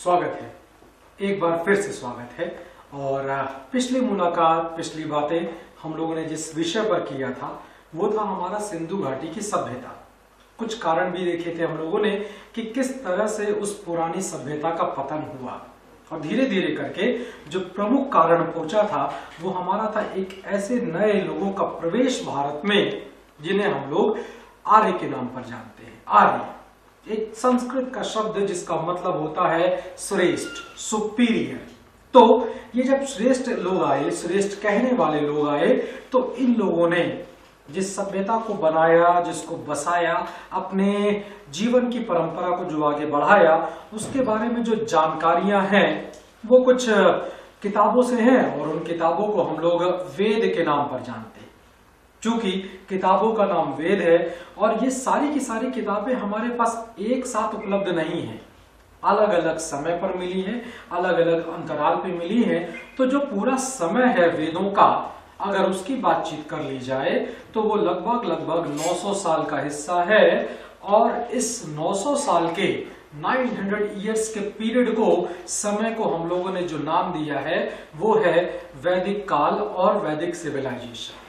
स्वागत है, एक बार फिर से स्वागत है। और पिछली मुलाकात, पिछली बातें हम लोगों ने जिस विषय पर किया था वो था हमारा सिंधु घाटी की सभ्यता। कुछ कारण भी देखे थे हम लोगों ने कि किस तरह से उस पुरानी सभ्यता का पतन हुआ और धीरे धीरे करके जो प्रमुख कारण पहुंचा था वो हमारा था एक ऐसे नए लोगों का प्रवेश भारत में जिन्हें हम लोग आर्य के नाम पर जानते हैं। आर्य एक संस्कृत का शब्द जिसका मतलब होता है श्रेष्ठ, सुपीरियर। तो ये जब श्रेष्ठ लोग आए, श्रेष्ठ कहने वाले लोग आए, तो इन लोगों ने जिस सभ्यता को बनाया, जिसको बसाया, अपने जीवन की परंपरा को जो आगे बढ़ाया, उसके बारे में जो जानकारियां हैं वो कुछ किताबों से हैं और उन किताबों को हम लोग वेद के नाम पर जानते हैं। चूंकि किताबों का नाम वेद है और ये सारी की सारी किताबें हमारे पास एक साथ उपलब्ध नहीं है, अलग अलग समय पर मिली है, अलग अलग अंतराल पे मिली है। तो जो पूरा समय है वेदों का, अगर उसकी बातचीत कर ली जाए तो वो लगभग 900 साल का हिस्सा है। और इस 900 साल के 900 इयर्स के पीरियड को, समय को हम लोगों ने जो नाम दिया है वो है वैदिक काल और वैदिक सिविलाइजेशन।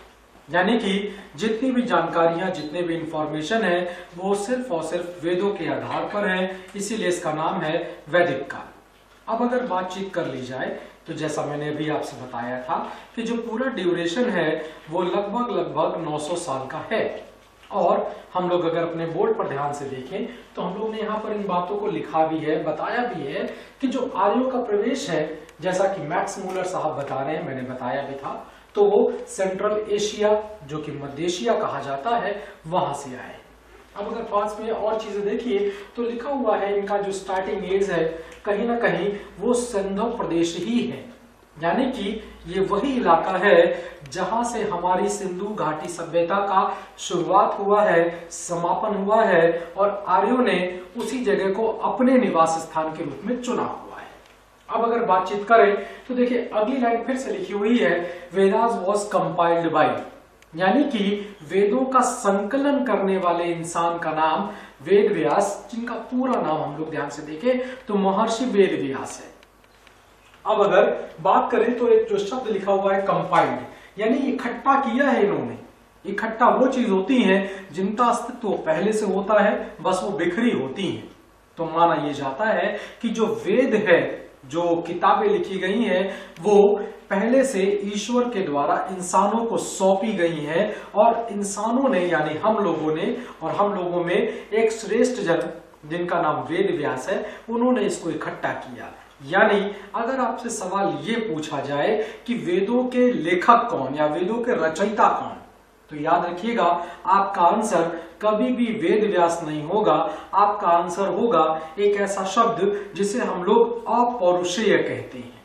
यानी कि जितनी भी जानकारियां, जितने भी इंफॉर्मेशन है वो सिर्फ और सिर्फ वेदों के आधार पर है, इसीलिए इसका नाम है वैदिक काल। अब अगर बातचीत कर ली जाए तो जैसा मैंने अभी आपसे बताया था कि जो पूरा ड्यूरेशन है वो लगभग 900 साल का है। और हम लोग अगर अपने बोर्ड पर ध्यान से देखें तो हम लोग ने यहाँ पर इन बातों को लिखा भी है, बताया भी है कि जो आर्यों का प्रवेश है, जैसा कि मैक्स मूलर साहब बता रहे हैं, मैंने बताया भी था, तो वो सेंट्रल एशिया जो कि मध्य एशिया कहा जाता है वहां से आए। अब अगर पास में और चीजें देखिए तो लिखा हुआ है इनका जो स्टार्टिंग एज है कहीं ना कहीं वो सिंधु प्रदेश ही है। यानी कि ये वही इलाका है जहां से हमारी सिंधु घाटी सभ्यता का शुरुआत हुआ है, समापन हुआ है और आर्यों ने उसी जगह को अपने निवास स्थान के रूप में चुना हुआ है। अब अगर बातचीत करें तो देखिए अगली लाइन फिर से लिखी हुई है, वेदास वॉज कंपाइल्ड बाय, यानी कि वेदों का संकलन करने वाले इंसान का नाम वेद व्यास, जिनका पूरा नाम हम लोग ध्यान से देखें तो महर्षि वेद व्यास है। अब अगर बात करें तो एक जो शब्द लिखा हुआ है कंपाइल्ड, यानी इकट्ठा किया है इन्होंने। इकट्ठा वो चीज होती है जिनका अस्तित्व पहले से होता है, बस वो बिखरी होती हैं। तो माना यह जाता है कि जो वेद है, जो किताबें लिखी गई हैं, वो पहले से ईश्वर के द्वारा इंसानों को सौंपी गई हैं और इंसानों ने यानी हम लोगों ने, और हम लोगों में एक श्रेष्ठ जन जिनका नाम वेद व्यास है, उन्होंने इसको इकट्ठा किया। यानी अगर आपसे सवाल ये पूछा जाए कि वेदों के लेखक कौन या वेदों के रचयिता कौन, तो याद रखिएगा आपका आंसर कभी भी वेद व्यास नहीं होगा। आपका आंसर होगा एक ऐसा शब्द जिसे हम लोग अपौरुषेय कहते हैं।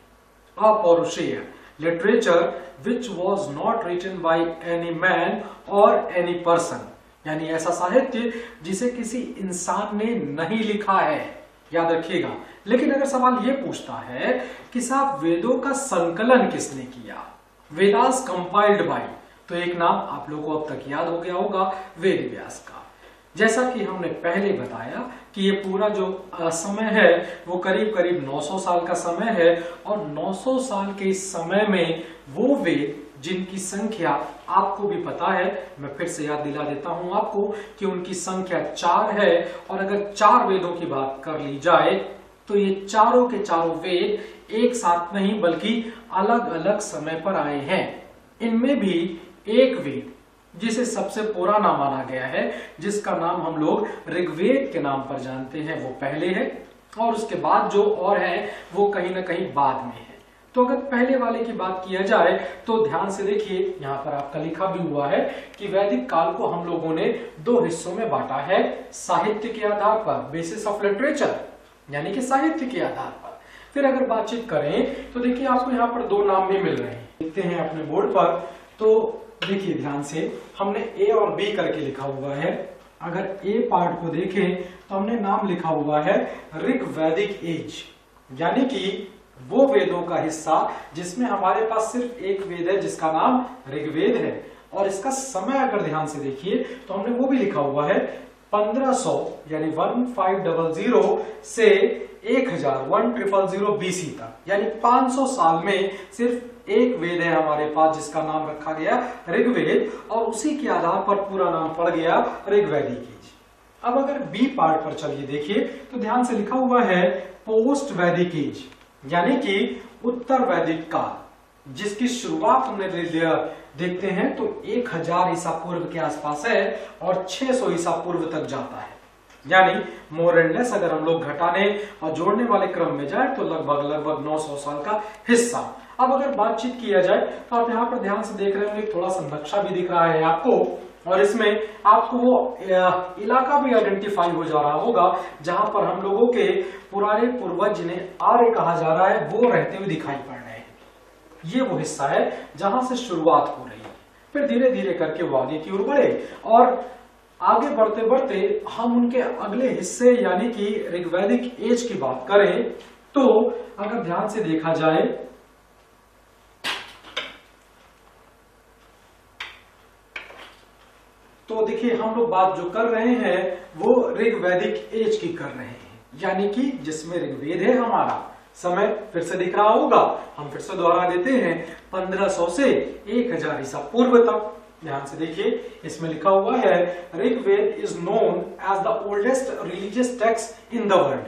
अपौरुषेय, literature which was not written by any man और एनी पर्सन, यानी ऐसा साहित्य जिसे किसी इंसान ने नहीं लिखा है। याद रखिएगा। लेकिन अगर सवाल ये पूछता है कि साहब वेदों का संकलन किसने किया, वेदास कंपाइल्ड बाय, तो एक नाम आप लोगों को अब तक याद हो गया होगा, वेद व्यास का। जैसा कि हमने पहले बताया कि ये पूरा जो समय है वो करीब 900 साल का समय है और 900 साल के इस समय में वो वेद जिनकी संख्या आपको भी पता है, मैं फिर से याद दिला देता हूं आपको कि उनकी संख्या 4 है। और अगर 4 वेदों की बात कर ली जाए तो ये चारों के चारों वेद एक साथ नहीं बल्कि अलग अलग समय पर आए हैं। इनमें भी एक वेद जिसे सबसे पुराना माना गया है, जिसका नाम हम लोग ऋग्वेद के नाम पर जानते हैं, वो पहले है और उसके बाद जो और है वो कहीं ना कहीं बाद में है। तो अगर पहले वाले की बात किया जाए तो ध्यान से देखिए, यहाँ पर आपका लिखा भी हुआ है कि वैदिक काल को हम लोगों ने 2 हिस्सों में बांटा है, साहित्य के आधार पर, बेसिस ऑफ लिटरेचर, यानी कि साहित्य के आधार पर। फिर अगर बातचीत करें तो देखिए आपको यहाँ पर 2 नाम भी मिल रहे हैं, देखते हैं अपने बोर्ड पर। तो देखिए ध्यान से, हमने ए और बी करके लिखा हुआ है। अगर ए पार्ट को देखें तो हमने नाम लिखा हुआ है ऋग वैदिक एज, यानी कि वो वेदों का हिस्सा जिसमें हमारे पास सिर्फ एक वेद है जिसका नाम ऋग्वेद है। और इसका समय अगर ध्यान से देखिए तो हमने वो भी लिखा हुआ है 1500 यानी 1500 से 1000 BC तक, यानी 500 साल में सिर्फ एक वेद है हमारे पास जिसका नाम रखा गया ऋग्वेद, और उसी के आधार पर पूरा नाम पड़ गया ऋग्वैदिक एज। अब अगर बी पार्ट पर चलिए देखिए तो ध्यान से लिखा हुआ है पोस्ट वैदिक एज, यानी कि उत्तर वैदिक काल, जिसकी शुरुआत हमने देखते हैं तो 1000 ईसा पूर्व के आसपास है और 600 ईसा पूर्व तक जाता है। यानी मोर एंड लेस अगर हम लोग घटाने और जोड़ने वाले क्रम में जाए तो लगभग 900 साल का हिस्सा। अब अगर बातचीत किया जाए तो आप यहाँ पर ध्यान से देख रहे होंगे, थोड़ा सा नक्शा भी दिख रहा है आपको, और इसमें आपको वो इलाका भी आइडेंटिफाई हो जा रहा होगा जहां पर हम लोगों के पुराने पूर्वज जिन्हें आर्य कहा जा रहा है वो रहते हुए दिखाई पड़ रहे हैं। ये वो हिस्सा है जहां से शुरुआत हो रही है, फिर धीरे धीरे करके वो आगे की ओर बढ़े, और आगे बढ़ते बढ़ते हम उनके अगले हिस्से यानी कि ऋग्वैदिक एज की बात करें तो अगर ध्यान से देखा जाए तो देखिए हम लोग बात जो कर रहे हैं वो ऋग्वैदिक एज की कर रहे हैं, यानी कि जिसमें ऋग्वेद है हमारा। समय फिर से दिख रहा होगा, हम फिर से दोहरा देते हैं, 1500 से 1000 ईसा पूर्व तक। ध्यान से देखिए इसमें लिखा हुआ है Rigveda is known as the oldest religious text in the world,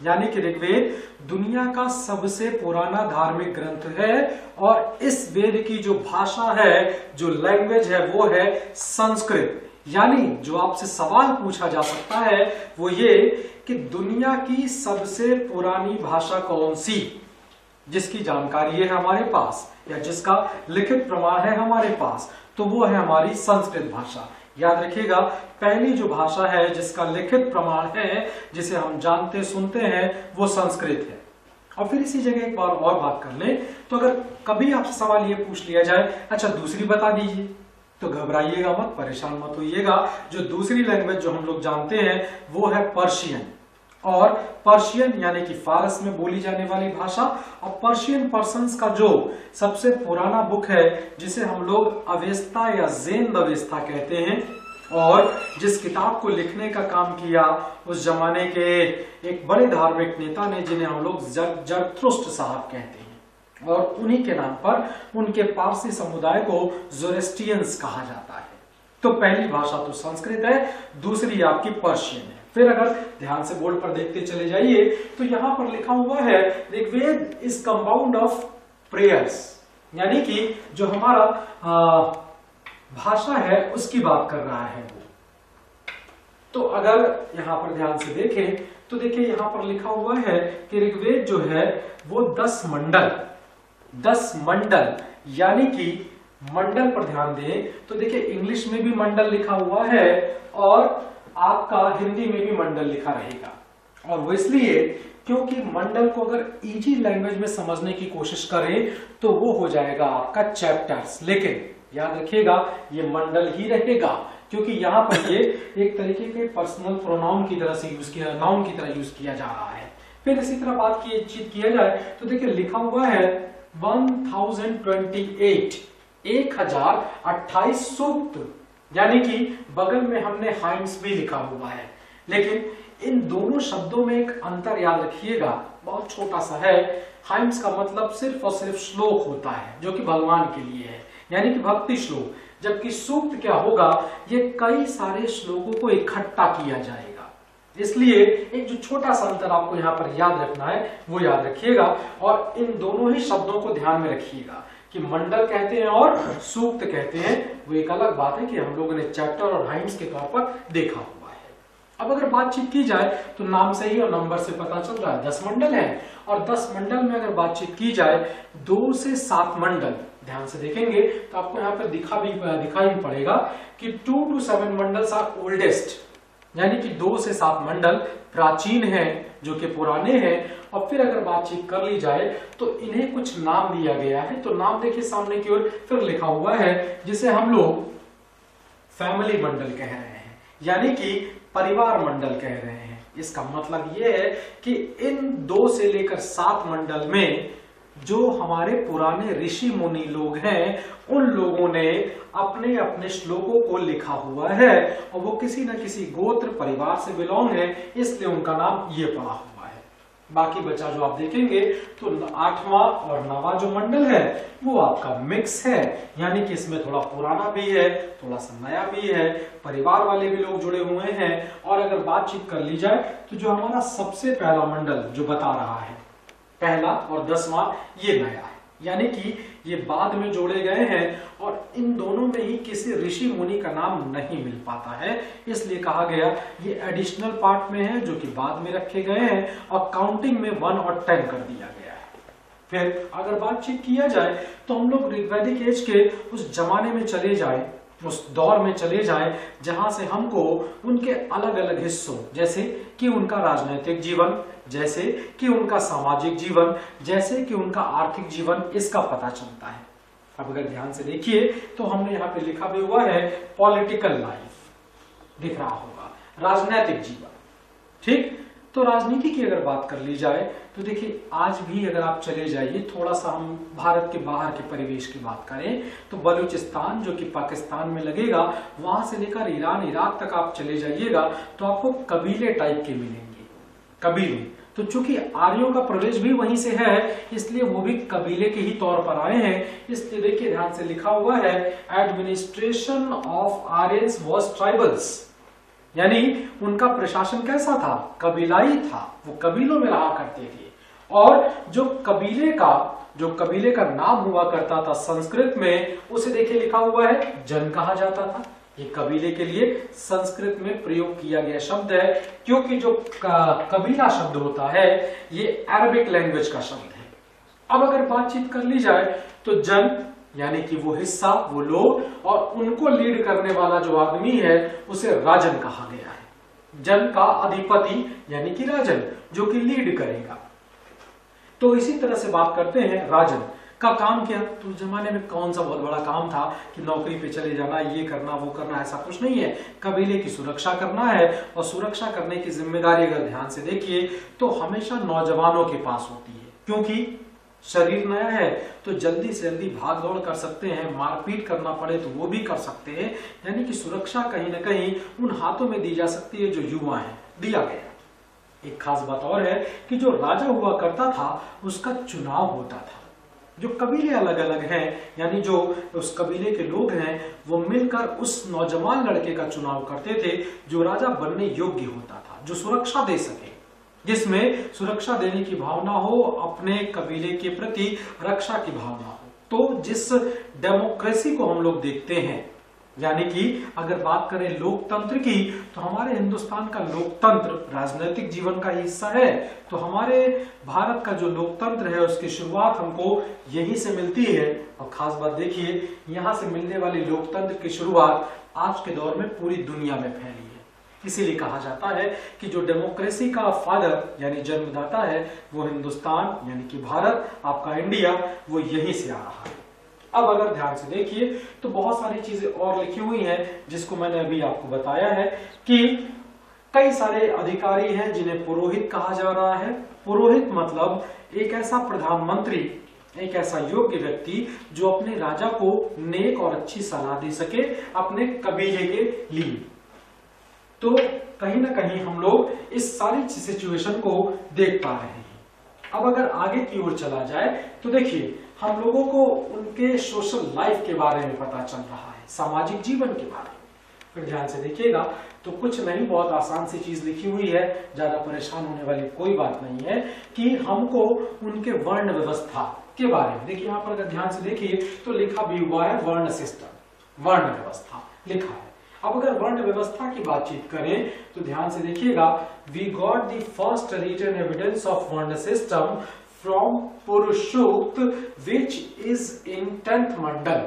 यानी कि ऋग्वेद दुनिया का सबसे पुराना धार्मिक ग्रंथ है, और इस वेद की जो भाषा है, जो लैंग्वेज है वो है संस्कृत। यानी जो आपसे सवाल पूछा जा सकता है वो ये कि दुनिया की सबसे पुरानी भाषा कौन सी, जिसकी जानकारी है हमारे पास या जिसका लिखित प्रमाण है हमारे पास, तो वो है हमारी संस्कृत भाषा। याद रखिएगा पहली जो भाषा है जिसका लिखित प्रमाण है, जिसे हम जानते सुनते हैं, वो संस्कृत है। और फिर इसी जगह एक बार और बात कर लें तो अगर कभी आपसे सवाल ये पूछ लिया जाए अच्छा दूसरी बता दीजिए, तो घबराइएगा मत, परेशान मत होइएगा। जो दूसरी लैंग्वेज जो हम लोग जानते हैं वो है पर्शियन, और पर्शियन यानी कि फारस में बोली जाने वाली भाषा। और पर्शियन पर्सन्स का जो सबसे पुराना बुक है जिसे हम लोग अवेस्ता या ज़ेन अवेस्ता कहते हैं, और जिस किताब को लिखने का काम किया उस जमाने के एक बड़े धार्मिक नेता ने, जिन्हें हम लोग जरथुस्ट्र साहब कहते हैं, और उन्हीं के नाम पर उनके पारसी समुदाय को ज़ोरेस्ट्रियंस कहा जाता है। तो पहली भाषा तो संस्कृत है, दूसरी आपकी पर्शियन है। फिर अगर ध्यान से बोर्ड पर देखते चले जाइए तो यहां पर लिखा हुआ है Rigveda is compound of prayers, यानी कि जो हमारा भाषा है उसकी बात कर रहा है वो। तो अगर यहां पर ध्यान से देखें तो देखिए यहां पर लिखा हुआ है कि ऋग्वेद जो है वो 10 मंडल यानी कि मंडल पर ध्यान दें तो देखिए इंग्लिश में भी मंडल लिखा हुआ है और आपका हिंदी में भी मंडल लिखा रहेगा। और वो इसलिए क्योंकि मंडल को अगर इजी लैंग्वेज में समझने की कोशिश करें तो वो हो जाएगा आपका चैप्टर्स, लेकिन याद रखिएगा ये मंडल ही रहेगा क्योंकि यहाँ पर ये एक तरीके के पर्सनल प्रोनाउन की तरह से यूज किया, नाउन की तरह यूज किया जा रहा है। फिर इसी तरह बात किया जाए तो देखिए लिखा हुआ है 1028 सूक्त, यानी कि बगल में हमने हाइम्स भी लिखा हुआ है, लेकिन इन दोनों शब्दों में एक अंतर याद रखिएगा, बहुत छोटा सा है। हाइम्स का मतलब सिर्फ और सिर्फ श्लोक होता है जो कि भगवान के लिए है, यानी कि भक्ति श्लोक, जबकि सूक्त क्या होगा, ये कई सारे श्लोकों को इकट्ठा किया जाएगा। इसलिए एक जो छोटा सा अंतर आपको यहाँ पर याद रखना है वो याद रखिएगा, और इन दोनों ही शब्दों को ध्यान में रखिएगा कि मंडल कहते हैं और सूक्त कहते हैं, वो एक अलग बात है कि हम लोगों ने चैप्टर और हाइम्स के तौर पर देखा हुआ है। अब अगर बातचीत की जाए तो नाम से ही और नंबर से पता चल रहा है 10 मंडल है, और 10 मंडल में अगर बातचीत की जाए 2 से 7 मंडल, ध्यान से देखेंगे तो आपको यहाँ पर दिखाई पड़ेगा कि 2 to 7 मंडल्स आर ओल्डेस्ट, यानी कि 2 से 7 मंडल प्राचीन हैं जो कि पुराने हैं। और फिर अगर बातचीत कर ली जाए तो इन्हें कुछ नाम दिया गया है, तो नाम देखिए सामने की ओर फिर लिखा हुआ है जिसे हम लोग फैमिली मंडल कह रहे हैं, यानी कि परिवार मंडल कह रहे हैं। इसका मतलब यह है कि इन 2 से लेकर 7 मंडल में जो हमारे पुराने ऋषि मुनि लोग हैं उन लोगों ने अपने अपने श्लोकों को लिखा हुआ है और वो किसी न किसी गोत्र परिवार से बिलोंग है, इसलिए उनका नाम ये पड़ा हुआ है। बाकी बचा जो आप देखेंगे तो 8वां और 9वां जो मंडल है वो आपका मिक्स है, यानी कि इसमें थोड़ा पुराना भी है, थोड़ा सा नया भी है, परिवार वाले भी लोग जुड़े हुए हैं। और अगर बातचीत कर ली जाए तो जो हमारा सबसे पहला मंडल जो बता रहा है, पहला और 10वां, ये नया है, यानी कि ये बाद में जोड़े गए हैं और इन दोनों में ही किसी ऋषि मुनि का नाम नहीं मिल पाता है, इसलिए कहा गया ये एडिशनल पार्ट में है जो कि बाद में रखे गए हैं और काउंटिंग में 1 और 10 कर दिया गया है। फिर अगर बातचीत किया जाए तो हम लोग ऋग्वैदिक एज के उस जमाने में चले जाए, उस दौर में चले जाएं जहां से हमको उनके अलग अलग हिस्सों, जैसे कि उनका राजनीतिक जीवन, जैसे कि उनका सामाजिक जीवन, जैसे कि उनका आर्थिक जीवन, इसका पता चलता है। अब अगर ध्यान से देखिए तो हमने यहाँ पे लिखा भी हुआ है पॉलिटिकल लाइफ, दिख रहा होगा, राजनीतिक जीवन। ठीक, तो राजनीति की अगर बात कर ली जाए तो देखिए आज भी अगर आप चले जाइए, थोड़ा सा हम भारत के बाहर के परिवेश की बात करें तो बलूचिस्तान जो कि पाकिस्तान में लगेगा, वहां से लेकर ईरान इराक तक आप चले जाइएगा तो आपको कबीले टाइप के मिलेंगे, कबीले। तो चूंकि आर्यों का प्रवेश भी वहीं से है इसलिए वो भी कबीले के ही तौर पर आए हैं, इसलिए देखिए ध्यान से लिखा हुआ है administration of Aryans was tribals, यानी उनका प्रशासन कैसा था, कबीलाई था, वो कबीलों में रहा करते थे। और जो कबीले का नाम हुआ करता था संस्कृत में, उसे देखिए लिखा हुआ है जन कहा जाता था। ये कबीले के लिए संस्कृत में प्रयोग किया गया शब्द है, क्योंकि जो कबीला शब्द होता है ये अरबिक लैंग्वेज का शब्द है। अब अगर बातचीत कर ली जाए तो जन यानी कि वो हिस्सा, वो लोग, और उनको लीड करने वाला जो आदमी है उसे राजन कहा गया है। जन का अधिपति यानी कि राजन, जो कि लीड करेगा। तो इसी तरह से बात करते हैं राजन का काम क्या, तो उस जमाने में कौन सा बहुत बड़ा काम था कि नौकरी पे चले जाना, ये करना वो करना, ऐसा कुछ नहीं है। कबीले की सुरक्षा करना है और सुरक्षा करने की जिम्मेदारी अगर ध्यान से देखिए तो हमेशा नौजवानों के पास होती है, क्योंकि शरीर नया है तो जल्दी से जल्दी भाग दौड़ कर सकते हैं, मारपीट करना पड़े तो वो भी कर सकते हैं, यानी कि सुरक्षा कहीं ना कहीं उन हाथों में दी जा सकती है जो युवा है, दिया गया। एक खास बात और है कि जो राजा हुआ करता था उसका चुनाव होता था। जो कबीले अलग अलग हैं, यानी जो उस कबीले के लोग हैं वो मिलकर उस नौजवान लड़के का चुनाव करते थे जो राजा बनने योग्य होता था, जो सुरक्षा दे सके, जिसमें सुरक्षा देने की भावना हो, अपने कबीले के प्रति रक्षा की भावना हो। तो जिस डेमोक्रेसी को हम लोग देखते हैं, यानी कि अगर बात करें लोकतंत्र की, तो हमारे हिंदुस्तान का लोकतंत्र राजनीतिक जीवन का हिस्सा है। तो हमारे भारत का जो लोकतंत्र है उसकी शुरुआत हमको यहीं से मिलती है। और खास बात देखिए, यहाँ से मिलने वाली लोकतंत्र की शुरुआत आज के दौर में पूरी दुनिया में फैली है। इसीलिए कहा जाता है कि जो डेमोक्रेसी का फादर यानी जन्मदाता है वो हिंदुस्तान यानी कि भारत, आपका इंडिया, वो यहीं से आ रहा है। अब अगर ध्यान से देखिए तो बहुत सारी चीजें और लिखी हुई हैं जिसको मैंने अभी आपको बताया है कि कई सारे अधिकारी हैं जिन्हें पुरोहित कहा जा रहा है। पुरोहित मतलब एक ऐसा प्रधानमंत्री, एक ऐसा योग्य व्यक्ति जो अपने राजा को नेक और अच्छी सलाह दे सके अपने कबीले के लिए। तो कहीं ना कहीं हम लोग इस सारी सिचुएशन को देख पा रहे हैं। अब अगर आगे की ओर चला जाए तो देखिए हम लोगों को उनके सोशल लाइफ के बारे में पता चल रहा है, सामाजिक जीवन के बारे में। फिर ध्यान से देखिएगा तो कुछ नहीं, बहुत आसान सी चीज लिखी हुई है, ज्यादा परेशान होने वाली कोई बात नहीं है कि हमको उनके वर्ण व्यवस्था के बारे में। देखिए यहाँ पर अगर ध्यान से देखिए तो लिखा भी हुआ है वर्ण सिस्टम, वर्ण व्यवस्था लिखा है। अब अगर वर्ण व्यवस्था की बातचीत करें तो ध्यान से देखिएगा, we got the first written evidence of varna system from पुरुषोक्त which is in 10th mandal,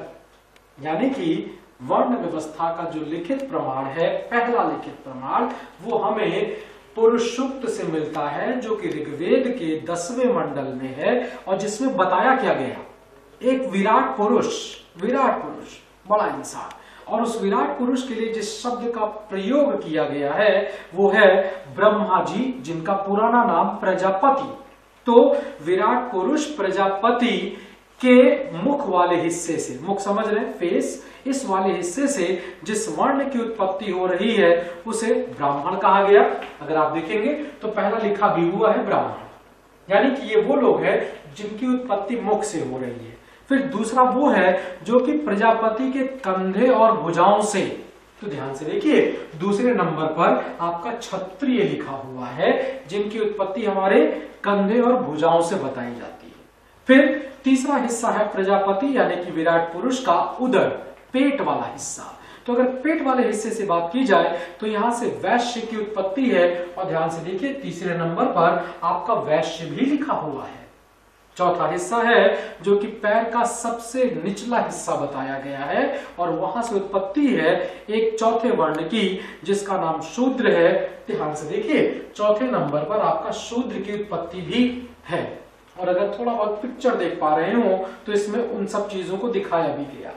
यानी कि वर्ण व्यवस्था का जो लिखित प्रमाण है, पहला लिखित प्रमाण, वो हमें पुरुषोक्त से मिलता है जो कि ऋग्वेद के 10वें मंडल में है और जिसमें बताया क्या गया, एक विराट पुरुष, बड़ा इंसान, और उस विराट पुरुष के लिए जिस शब्द का प्रयोग किया गया है वो है ब्रह्मा जी, जिनका पुराना नाम प्रजापति तो विराट पुरुष प्रजापति के मुख वाले हिस्से से, मुख समझ रहे हैं, फेस, इस वाले हिस्से से जिस वर्ण की उत्पत्ति हो रही है उसे ब्राह्मण कहा गया। अगर आप देखेंगे तो पहला लिखा भी हुआ है ब्राह्मण, यानी कि ये वो लोग हैं जिनकी उत्पत्ति मुख से हो रही है। फिर दूसरा वो है जो कि प्रजापति के कंधे और भुजाओं से, तो ध्यान से देखिए दूसरे नंबर पर आपका क्षत्रिय लिखा हुआ है जिनकी उत्पत्ति हमारे कंधे और भुजाओं से बताई जाती है। फिर तीसरा हिस्सा है प्रजापति यानी कि विराट पुरुष का उदर, पेट वाला हिस्सा। तो अगर पेट वाले हिस्से से बात की जाए तो यहां से वैश्य की उत्पत्ति है, और ध्यान से देखिए तीसरे नंबर पर आपका वैश्य भी लिखा हुआ है। चौथा हिस्सा है जो कि पैर का सबसे निचला हिस्सा बताया गया है, और वहां से उत्पत्ति है एक चौथे वर्ण की जिसका नाम शूद्र है। ध्यान से देखिए चौथे नंबर पर आपका शूद्र की उत्पत्ति भी है, और अगर थोड़ा बहुत पिक्चर देख पा रहे हो तो इसमें उन सब चीजों को दिखाया भी गया।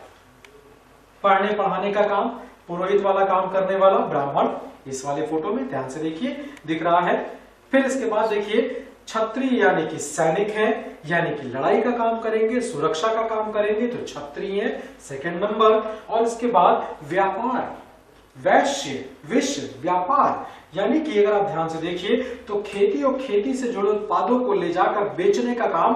पढ़ने पढ़ाने का काम, पुरोहित वाला काम करने वाला ब्राह्मण इस वाले फोटो में ध्यान से देखिए दिख रहा है। फिर इसके बाद देखिए क्षत्रिय यानी कि सैनिक है, यानी कि लड़ाई का काम करेंगे, सुरक्षा का काम करेंगे, तो क्षत्रिय है सेकंड नंबर। और इसके बाद व्यापार, वैश्य, विश्व, व्यापार, यानी कि अगर आप ध्यान से देखिए तो खेती और खेती से जुड़े उत्पादों को ले जाकर बेचने का काम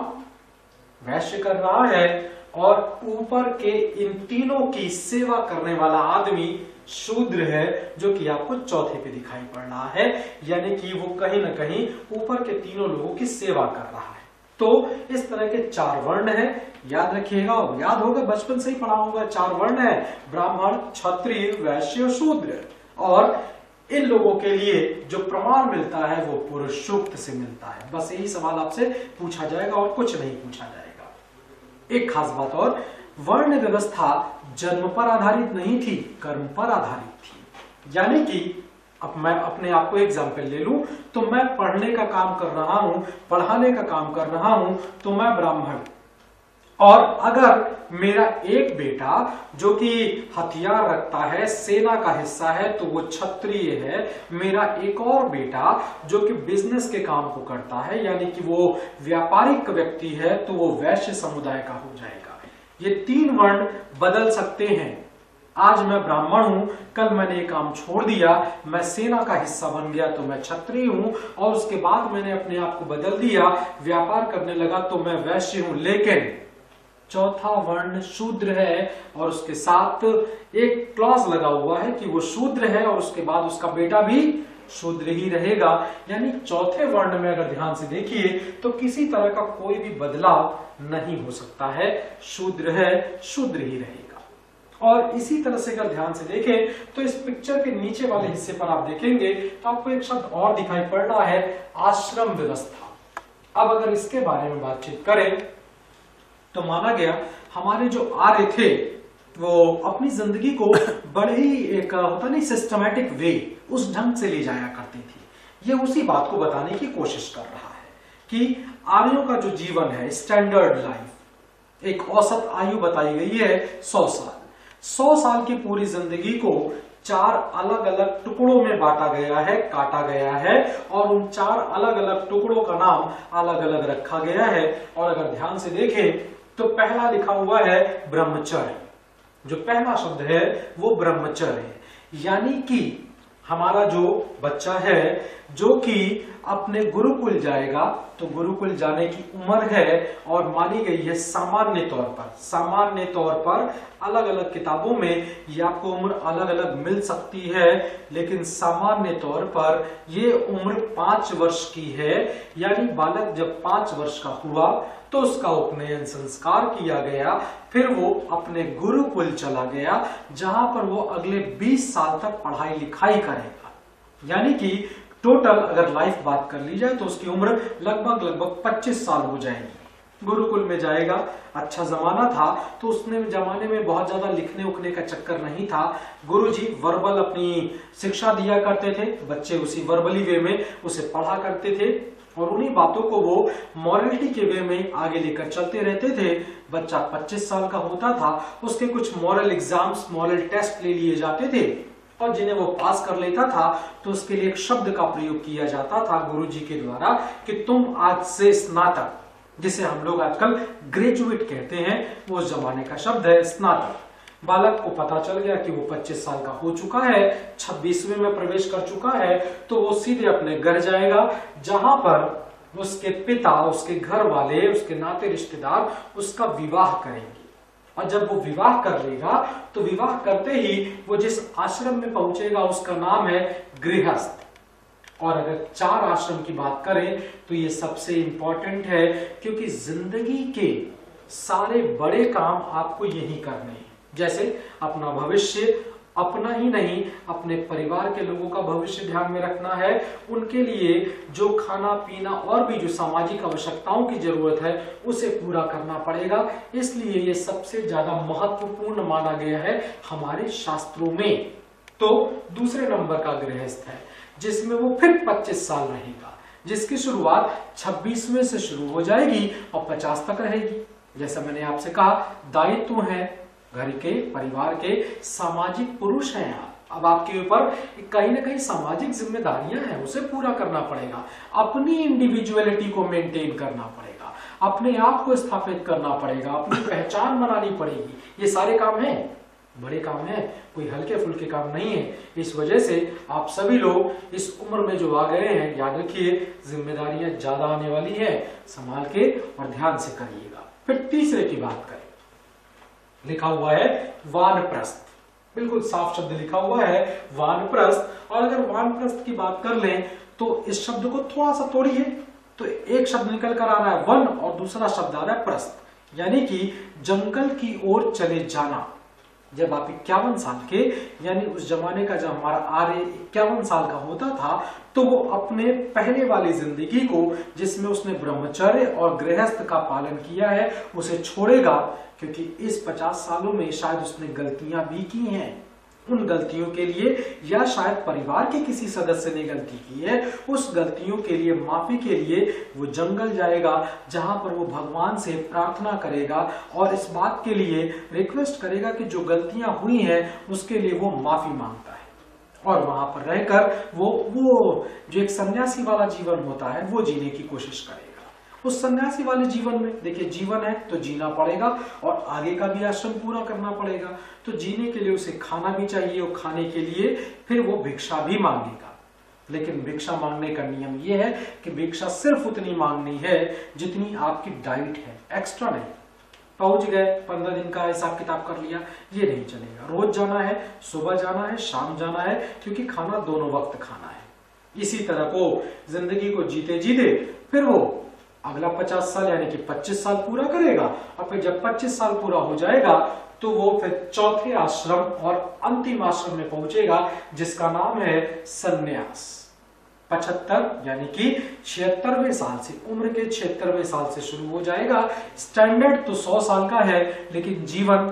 वैश्य कर रहा है, और ऊपर के इन तीनों की सेवा करने वाला आदमी शूद्र है जो कि आपको चौथे पे दिखाई पड़ रहा है, यानी कि वो कहीं ना कहीं ऊपर के तीनों लोगों की सेवा कर रहा है। तो इस तरह के चार वर्ण है, याद रखिएगा, याद होगा बचपन से ही पढ़ा होगा। चार वर्ण है, ब्राह्मण, क्षत्रिय, वैश्य और शूद्र, और इन लोगों के लिए जो प्रमाण मिलता है वो पुरुष सूक्त से मिलता है। बस यही सवाल आपसे पूछा जाएगा और कुछ नहीं पूछा जाएगा। एक खास बात और, वर्ण व्यवस्था जन्म पर आधारित नहीं थी, कर्म पर आधारित थी। यानी कि अब मैं अपने आप को एग्जाम्पल ले लूं तो मैं पढ़ने का काम कर रहा हूं, पढ़ाने का काम कर रहा हूं, तो मैं ब्राह्मण, और अगर मेरा एक बेटा जो कि हथियार रखता है, सेना का हिस्सा है, तो वो क्षत्रिय है। मेरा एक और बेटा जो कि बिजनेस के काम को करता है, यानी कि वो व्यापारिक व्यक्ति है, तो वो वैश्य समुदाय का हो जाएगा। ये तीन वर्ण बदल सकते हैं। आज मैं ब्राह्मण हूं, कल मैंने ये काम छोड़ दिया, मैं सेना का हिस्सा बन गया तो मैं क्षत्रिय हूं, और उसके बाद मैंने अपने आप को बदल दिया, व्यापार करने लगा तो मैं वैश्य हूं। लेकिन चौथा वर्ण शूद्र है, और उसके साथ एक क्लॉज लगा हुआ है कि वो शूद्र है और उसके बाद उसका बेटा भी शूद्र ही रहेगा। यानी चौथे वर्ण में अगर ध्यान से देखिए तो किसी तरह का कोई भी बदलाव नहीं हो सकता है, शूद्र है, शूद्र ही रहेगा। और इसी तरह से अगर ध्यान से देखें तो इस पिक्चर के नीचे वाले हिस्से पर आप देखेंगे तो आपको एक शब्द और दिखाई पड़ रहा है, आश्रम व्यवस्था। अब अगर इसके बारे में बातचीत करें तो माना गया हमारे जो आर्य थे वो अपनी जिंदगी को बड़े ही एक होता नहीं सिस्टमैटिक वे, उस ढंग से ले जाया करती थी। ये उसी बात को बताने की कोशिश कर रहा है कि आर्यों का जो जीवन है, स्टैंडर्ड लाइफ, एक औसत आयु बताई गई है 100 साल। 100 साल की पूरी जिंदगी को 4 अलग अलग टुकड़ों में बांटा गया है, काटा गया है, और उन 4 अलग अलग टुकड़ों का नाम अलग अलग रखा गया है। और अगर ध्यान से देखें तो पहला लिखा हुआ है ब्रह्मचर्य। जो पहला शब्द है वो ब्रह्मचर्य है, यानी कि हमारा जो बच्चा है जो कि अपने गुरुकुल जाएगा, तो गुरुकुल जाने की उम्र है और मानी गई है सामान्य तौर पर अलग अलग किताबों में ये आपको उम्र अलग अलग मिल सकती है, लेकिन सामान्य तौर पर ये उम्र 5 वर्ष की है। यानी बालक जब 5 वर्ष का हुआ तो उसका उपनयन संस्कार किया गया, फिर वो अपने गुरुकुल चला गया जहां पर वो अगले 20 साल तक पढ़ाई लिखाई करेगा। यानी कि टोटल अगर लाइफ बात कर ली जाए तो उसकी उम्र लगभग 25 साल हो जाएगी। गुरुकुल में जाएगा, अच्छा जमाना था तो उसने जमाने में बहुत ज्यादा लिखने उखने का चक्कर नहीं था। गुरुजी वर्बल अपनी शिक्षा दिया करते थे, बच्चे उसी वर्बली वे में उसे पढ़ा करते थे, और उन्हीं बातों को वो मॉरलिटी के वे में आगे लेकर चलते रहते थे। बच्चा 25 साल का होता था, उसके कुछ मॉरल एग्जाम्स, मॉरल टेस्ट ले लिए जाते थे, और जिन्हें वो पास कर लेता था तो उसके लिए एक शब्द का प्रयोग किया जाता था गुरुजी के द्वारा कि तुम आज से स्नातक, जिसे हम लोग आजकल ग्रेजुएट कहते हैं, वो उस जमाने का शब्द है स्नातक। बालक को पता चल गया कि वो 25 साल का हो चुका है, 26वें में प्रवेश कर चुका है, तो वो सीधे अपने घर जाएगा जहां पर उसके पिता, उसके घर वाले, उसके नाते रिश्तेदार उसका विवाह करेंगे। और जब वो विवाह कर लेगा तो विवाह करते ही वो जिस आश्रम में पहुंचेगा उसका नाम है गृहस्थ। और अगर 4 आश्रम की बात करें तो ये सबसे इंपॉर्टेंट है, क्योंकि जिंदगी के सारे बड़े काम आपको यही करने हैं। जैसे अपना भविष्य, अपना ही नहीं अपने परिवार के लोगों का भविष्य ध्यान में रखना है, उनके लिए जो खाना पीना और भी जो सामाजिक आवश्यकताओं की जरूरत है उसे पूरा करना पड़ेगा। इसलिए ये सबसे ज्यादा महत्वपूर्ण माना गया है हमारे शास्त्रों में। तो दूसरे नंबर का गृहस्थ है जिसमें वो फिर 25 साल रहेगा, जिसकी शुरुआत 26वें से शुरू हो जाएगी और 50 तक रहेगी। जैसा मैंने आपसे कहा, दायित्व है घर के, परिवार के, सामाजिक पुरुष हैं आप। अब आपके ऊपर कहीं ना कहीं सामाजिक जिम्मेदारियां हैं, उसे पूरा करना पड़ेगा। अपनी इंडिविजुअलिटी को मेंटेन करना पड़ेगा, अपने आप को स्थापित करना पड़ेगा, अपनी पहचान बनानी पड़ेगी। ये सारे काम हैं, बड़े काम हैं, कोई हल्के फुल्के काम नहीं है। इस वजह से आप सभी लोग इस उम्र में जो आ गए हैं, याद रखिए जिम्मेदारियां ज्यादा आने वाली है, संभाल के और ध्यान से करिएगा। फिर तीसरे की बात करें, लिखा हुआ है वानप्रस्थ, बिल्कुल साफ शब्द लिखा हुआ है वानप्रस्थ। और अगर वानप्रस्थ की बात कर लें तो इस शब्द को थोड़ा सा तोड़िए तो एक शब्द निकल कर आ रहा है वन और दूसरा शब्द आ रहा है प्रस्थ, यानी कि जंगल की ओर चले जाना। जब आप 51 साल के, यानी उस जमाने का जब हमारा आर्य 51 साल का होता था, तो वो अपने पहले वाली जिंदगी को जिसमें उसने ब्रह्मचर्य और गृहस्थ का पालन किया है उसे छोड़ेगा, क्योंकि इस 50 सालों में शायद उसने गलतियां भी की हैं। उन गलतियों के लिए या शायद परिवार के किसी सदस्य ने गलती की है, उस गलतियों के लिए माफी के लिए वो जंगल जाएगा जहां पर वो भगवान से प्रार्थना करेगा और इस बात के लिए रिक्वेस्ट करेगा कि जो गलतियां हुई हैं उसके लिए वो माफी मांगता है। और वहां पर रहकर वो जो एक सन्यासी वाला जीवन होता है वो जीने की कोशिश करेगा। उस सन्यासी वाले जीवन में देखिए, जीवन है तो जीना पड़ेगा और आगे का भी आश्रम पूरा करना पड़ेगा। तो जीने के लिए उसे खाना भी चाहिए और खाने के लिए फिर वो भिक्षा भी मांगेगा। लेकिन भिक्षा मांगने का नियम यह है कि भिक्षा सिर्फ उतनी मांगनी है जितनी आपकी डाइट है, एक्स्ट्रा नहीं। पहुंच गए 15 दिन का हिसाब किताब कर लिया, ये नहीं चलेगा। रोज जाना है, सुबह जाना है, शाम जाना है, क्योंकि खाना दोनों वक्त खाना है। इसी तरह को जिंदगी को जीते जीते फिर वो अगला 50 साल यानी कि 25 साल पूरा करेगा और फिर जब 25 साल पूरा हो जाएगा तो वो फिर चौथे आश्रम और अंतिम आश्रम में पहुंचेगा जिसका नाम है सन्यास। 75 यानी कि 76वें साल से, उम्र के 76वें साल से शुरू हो जाएगा। स्टैंडर्ड तो 100 साल का है, लेकिन जीवन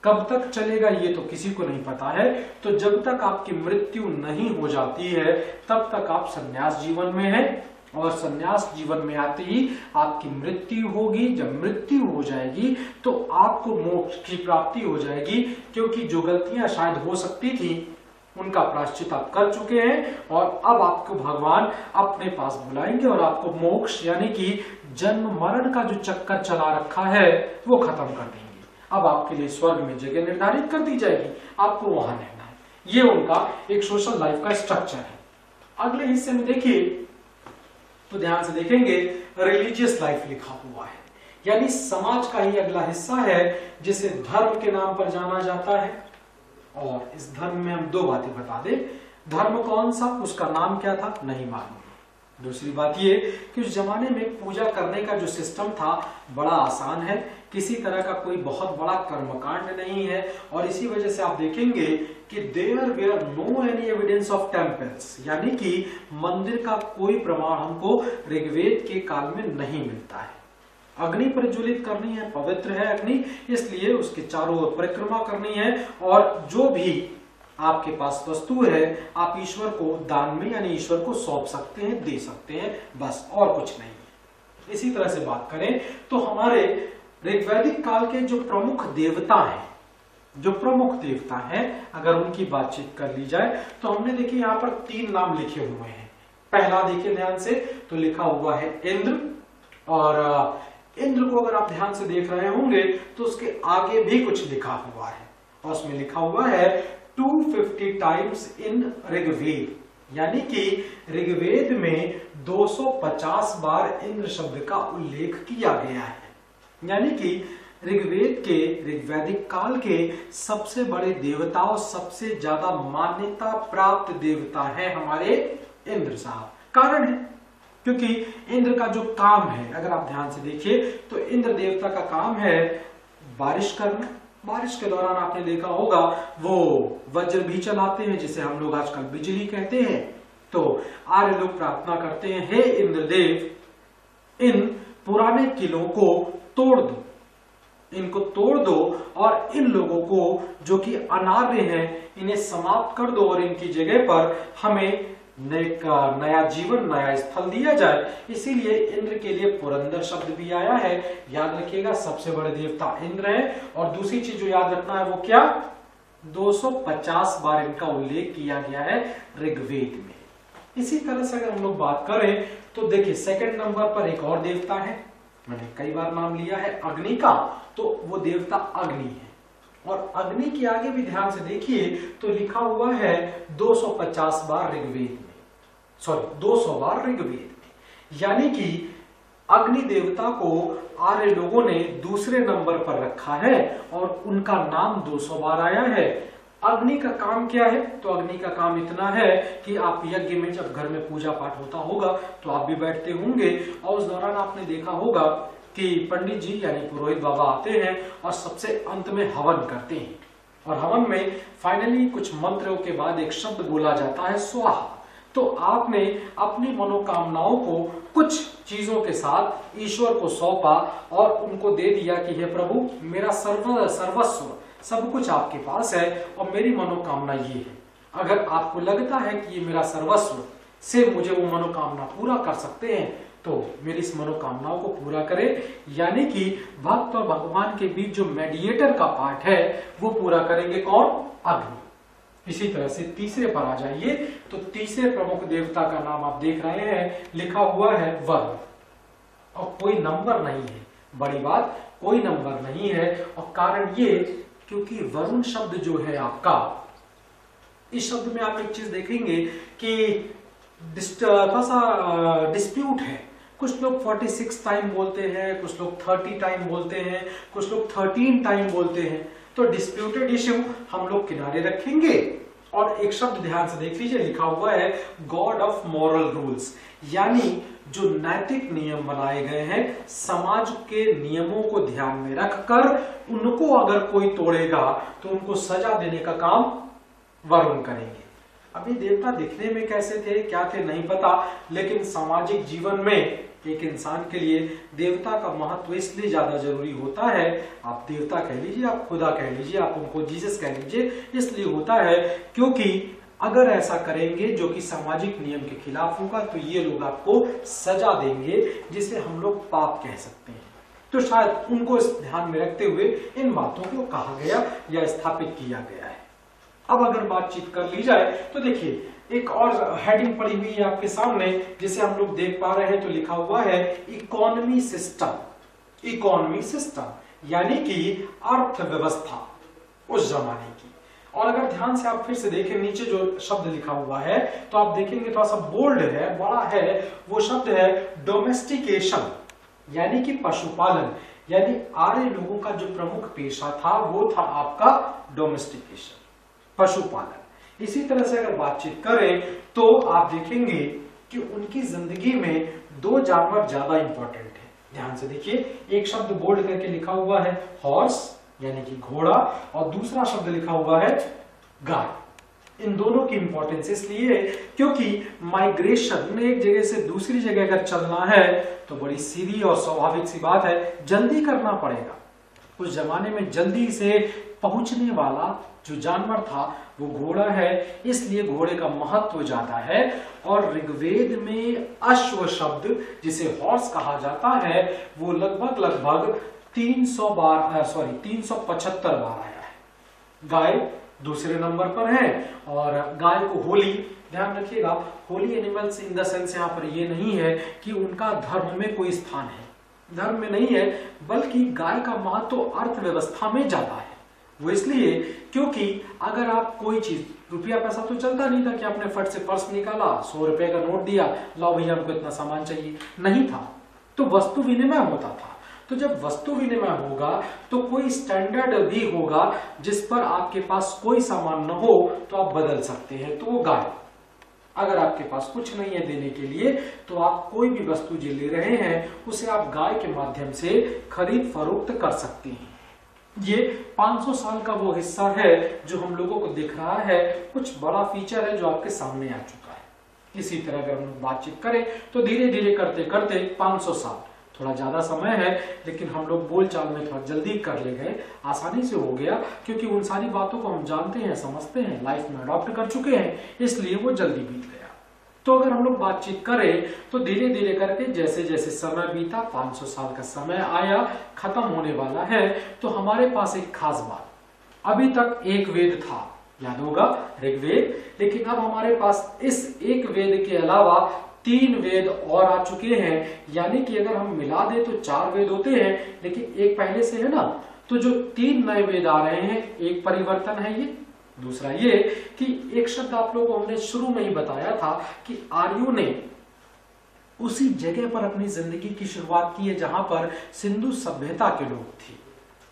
कब तक चलेगा ये तो किसी को नहीं पता है। तो जब तक आपकी मृत्यु नहीं हो जाती है तब तक आप सन्यास जीवन में हैं, और सन्यास जीवन में आते ही आपकी मृत्यु होगी। जब मृत्यु हो जाएगी तो आपको मोक्ष की प्राप्ति हो जाएगी, क्योंकि जो गलतियां शायद हो सकती थी उनका प्रायश्चित आप कर चुके हैं और अब आपको भगवान अपने पास बुलाएंगे और आपको मोक्ष यानी कि जन्म मरण का जो चक्कर चला रखा है वो खत्म कर देंगे। अब आपके लिए स्वर्ग में जगह निर्धारित कर दी जाएगी, आपको वहां रहना है। ये उनका एक सोशल लाइफ का स्ट्रक्चर है। अगले हिस्से में देखिए तो ध्यान से देखेंगे, रिलीजियस लाइफ लिखा हुआ है, यानी समाज का ही अगला हिस्सा है जिसे धर्म के नाम पर जाना जाता है। और इस धर्म में हम 2 बातें बता दें। धर्म कौन सा, उसका नाम क्या था, नहीं मालूम। दूसरी बात ये कि उस जमाने में पूजा करने का जो सिस्टम था बड़ा आसान है, किसी तरह का कोई बहुत बड़ा कर्मकांड नहीं है। और इसी वजह से आप देखेंगे कि there were no any evidence of temples, यानी कि मंदिर का कोई प्रमाण हमको ऋग्वेद के काल में नहीं मिलता है। अग्नि प्रज्वलित करनी है, पवित्र है अग्नि, इसलिए उसके चारों ओर परिक्रमा करनी है और जो भी आपके पास वस्तु है आप ईश्वर को दान में यानी ईश्वर को सौंप सकते हैं, दे सकते हैं, बस और कुछ नहीं। इसी तरह से बात करें तो हमारे ऋग्वैदिक काल के जो प्रमुख देवता हैं जो प्रमुख देवता हैं, अगर उनकी बातचीत कर ली जाए तो हमने देखिए यहाँ पर 3 नाम लिखे हुए हैं। पहला देखिए ध्यान से, तो लिखा हुआ है इंद्र, और इंद्र को अगर आप ध्यान से देख रहे होंगे तो उसके आगे भी कुछ लिखा हुआ है, और उसमें लिखा हुआ है 250 टाइम्स इन ऋग्वेद, यानी कि ऋग्वेद में 250 बार इंद्र शब्द का उल्लेख किया गया है। यानी कि ऋग्वेद के, ऋग्वैदिक काल के सबसे बड़े देवता और सबसे ज्यादा मान्यता प्राप्त देवता है हमारे इंद्र साहब। कारण है क्योंकि इंद्र का जो काम है, अगर आप ध्यान से देखिए तो इंद्र देवता का काम है बारिश करना। बारिश के दौरान आपने देखा होगा वो वज्र भी चलाते हैं, जिसे हम लोग आजकल बिजली कहते हैं। तो आर्य लोग प्रार्थना करते हैं, हे इंद्रदेव, इन पुराने किलों को तोड़ दो, इनको तोड़ दो, और इन लोगों को जो कि अनार्य हैं इन्हें समाप्त कर दो, और इनकी जगह पर हमें नया जीवन, नया स्थल दिया जाए। इसीलिए इंद्र के लिए पुरंदर शब्द भी आया है। याद रखिएगा, सबसे बड़े देवता इंद्र है। और दूसरी चीज जो याद रखना है वो क्या, 250 बार इनका उल्लेख किया गया है ऋग्वेद में। इसी तरह से अगर हम लोग बात करें तो देखिए सेकंड नंबर पर एक और देवता है, मैंने कई बार नाम लिया है अग्नि का, तो वो देवता अग्नि है। और अग्नि के आगे भी ध्यान से देखिए तो लिखा हुआ है 250 बार ऋग्वेद में, 200 बार ऋग्वेद में। यानी कि अग्नि देवता को आर्य लोगों ने दूसरे नंबर पर रखा है और उनका नाम 200 बार आया है। अग्नि का काम क्या है, तो अग्नि का काम इतना है कि आप यज्ञ में जब घर में पूजा पाठ होता होगा तो आप भी बैठते होंगे, और उस दौरान आपने देखा होगा कि पंडित जी यानी पुरोहित बाबा आते हैं और सबसे अंत में हवन करते हैं, और हवन में फाइनली कुछ मंत्रों के बाद एक शब्द बोला जाता है स्वाहा। तो आपने अपनी मनोकामनाओं को कुछ चीजों के साथ ईश्वर को सौंपा और उनको दे दिया कि हे प्रभु, मेरा सर्वस्व सब कुछ आपके पास है और मेरी मनोकामना ये है। अगर आपको लगता है कि ये मेरा सर्वस्व से मुझे वो मनोकामना पूरा कर सकते हैं तो मेरी इस मनोकामनाओं को पूरा करें। यानी कि भक्त और भगवान के बीच जो मेडिएटर का पार्ट है वो पूरा करेंगे कौन, अग्नि। इसी तरह से तीसरे पर आ जाइए तो तीसरे प्रमुख देवता का नाम आप देख रहे हैं, लिखा हुआ है वरुण, और कोई नंबर नहीं है। बड़ी बात, कोई नंबर नहीं है, और कारण ये क्योंकि वरुण शब्द जो है आपका, इस शब्द में आप एक चीज देखेंगे कि थोड़ा सा डिस्प्यूट है। कुछ लोग 46 टाइम बोलते हैं, कुछ लोग 30 टाइम बोलते हैं, कुछ लोग 13 टाइम बोलते हैं। तो डिस्प्यूटेड इश्यू हम लोग किनारे रखेंगे, और एक शब्द ध्यान से देख लीजिए, लिखा हुआ है गॉड ऑफ मॉरल रूल्स, यानी जो नैतिक नियम बनाए गए हैं, समाज के नियमों को ध्यान में रखकर उनको अगर कोई तोड़ेगा तो उनको सजा देने का काम वरुण करेंगे। अभी देवता दिखने में कैसे थे, क्या थे नहीं पता, लेकिन सामाजिक जीवन में एक इंसान के लिए देवता का महत्व इसलिए ज्यादा जरूरी होता है। आप देवता कह लीजिए, आप खुदा कह लीजिए, आप उनको जीसस कह लीजिए, इसलिए होता है क्योंकि अगर ऐसा करेंगे जो कि सामाजिक नियम के खिलाफ होगा तो ये लोग आपको सजा देंगे, जिसे हम लोग पाप कह सकते हैं। तो शायद उनको इस ध्यान में रखते हुए इन बातों को कहा गया या स्थापित किया गया है। अब अगर बातचीत कर ली जाए तो देखिए एक और हेडिंग पड़ी हुई है आपके सामने, जिसे हम लोग देख पा रहे हैं, तो लिखा हुआ है इकोनॉमी सिस्टम। इकोनॉमी सिस्टम यानी कि अर्थव्यवस्था उस जमाने की। और अगर ध्यान से आप फिर से देखें नीचे जो शब्द लिखा हुआ है तो आप देखेंगे थोड़ा सा बोल्ड है, बड़ा है, वो शब्द है डोमेस्टिकेशन, यानी कि पशुपालन। यानी आर्य लोगों का जो प्रमुख पेशा था वो था आपका डोमेस्टिकेशन, पशुपालन। इसी तरह से अगर बातचीत करें तो आप देखेंगे कि उनकी जिंदगी में 2 जानवर ज्यादा इंपॉर्टेंट है। ध्यान से देखिए, एक शब्द बोल्ड करके लिखा हुआ है हॉर्स यानी कि घोड़ा, और दूसरा शब्द लिखा हुआ है गाय। इन दोनों की इंपॉर्टेंस इसलिए क्योंकि माइग्रेशन में एक जगह से दूसरी जगह अगर चलना है तो बड़ी सीधी और स्वाभाविक सी बात है, जल्दी करना पड़ेगा। उस जमाने में जल्दी से पहुंचने वाला जो जानवर था वो घोड़ा है, इसलिए घोड़े का महत्व ज्यादा है। और ऋग्वेद में अश्व शब्द जिसे हॉर्स कहा जाता है वो लगभग 375 बार आया है। गाय दूसरे नंबर पर है और गाय को होली, ध्यान रखिएगा, Holi animals in the sense यहाँ पर ये नहीं है कि उनका धर्म में कोई स्थान है, धर्म में नहीं है, बल्कि गाय का महत्व अर्थव्यवस्था में ज्यादा है। वो इसलिए क्योंकि अगर आप कोई चीज, रुपया पैसा तो चलता नहीं था कि आपने फट से पर्स निकाला, 100 रुपए का नोट दिया, लाओ भैया हमको इतना सामान चाहिए, नहीं था। तो वस्तु विनिमय होता था। तो जब वस्तु विनिमय होगा तो कोई स्टैंडर्ड भी होगा जिस पर आपके पास कोई सामान न हो तो आप बदल सकते हैं, तो वो गाय। अगर आपके पास कुछ नहीं है देने के लिए तो आप कोई भी वस्तु जो ले रहे हैं उसे आप गाय के माध्यम से खरीद फरोख्त कर सकते हैं। ये 500 साल का वो हिस्सा है जो हम लोगों को दिख रहा है, कुछ बड़ा फीचर है जो आपके सामने आ चुका है। इसी तरह अगर हम बातचीत करें तो धीरे धीरे करते करते 500 साल, थोड़ा ज्यादा समय है लेकिन हम लोग बोलचाल में थोड़ा जल्दी कर ले गए, आसानी से हो गया क्योंकि उन सारी बातों को हम जानते हैं, समझते हैं, लाइफ में अडॉप्ट कर चुके हैं, इसलिए वो जल्दी बीत गया। तो अगर हम लोग बातचीत करें तो धीरे धीरे करके जैसे जैसे समय बीता, 500 साल का समय आया, खत्म होने वाला है, तो हमारे पास एक खास बात, अभी तक एक वेद था, याद होगा ऋग्वेद, लेकिन अब हमारे पास इस एक वेद के अलावा 3 वेद और आ चुके हैं। यानी कि अगर हम मिला दें तो 4 वेद होते हैं, लेकिन एक पहले से है ना, तो जो 3 नए वेद आ रहे हैं, एक परिवर्तन है ये। दूसरा ये कि एक शब्द आप लोगों को हमने शुरू में ही बताया था कि आर्यों ने उसी जगह पर अपनी जिंदगी की शुरुआत की है जहां पर सिंधु सभ्यता के लोग थे।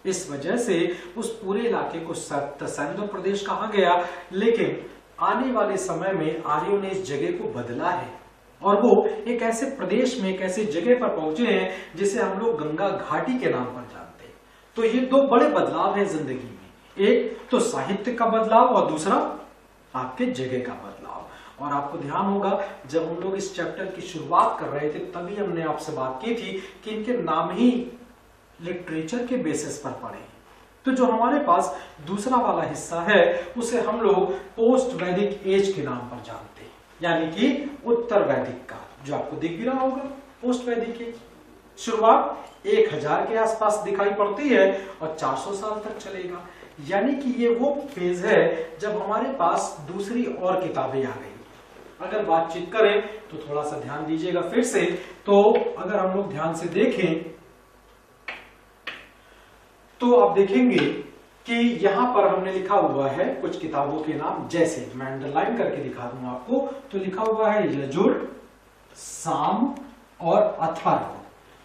इस वजह से उस पूरे इलाके को सिंधु प्रदेश कहा गया, लेकिन आने वाले समय में आर्यों ने इस जगह को बदला है और वो एक ऐसे प्रदेश में, एक ऐसी जगह पर पहुंचे हैं जिसे हम लोग गंगा घाटी के नाम पर जानते हैं। तो ये 2 बड़े बदलाव हैं जिंदगी में, एक तो साहित्य का बदलाव और दूसरा आपके जगह का बदलाव। और आपको ध्यान होगा जब हम लोग इस चैप्टर की शुरुआत कर रहे थे तभी हमने आपसे बात की थी कि इनके नाम ही लिटरेचर के बेसिस पर पड़े। तो जो हमारे पास दूसरा वाला हिस्सा है उसे हम लोग पोस्ट वैदिक एज के नाम पर जानते हैं, यानी कि उत्तर वैदिक का, जो आपको दिख भी रहा होगा पोस्ट वैदिक एज। शुरुआत 1000 के आसपास दिखाई पड़ती है और 400 साल तक चलेगा। यानी कि ये वो फेज है जब हमारे पास दूसरी और किताबें आ गई। अगर बातचीत करें तो थोड़ा सा ध्यान दीजिएगा फिर से, तो अगर हम लोग ध्यान से देखें तो आप देखेंगे कि यहां पर हमने लिखा हुआ है कुछ किताबों के नाम, जैसे मैं अंडरलाइन करके दिखा दूंगा आपको, तो लिखा हुआ है यजुर, साम और अथर्व।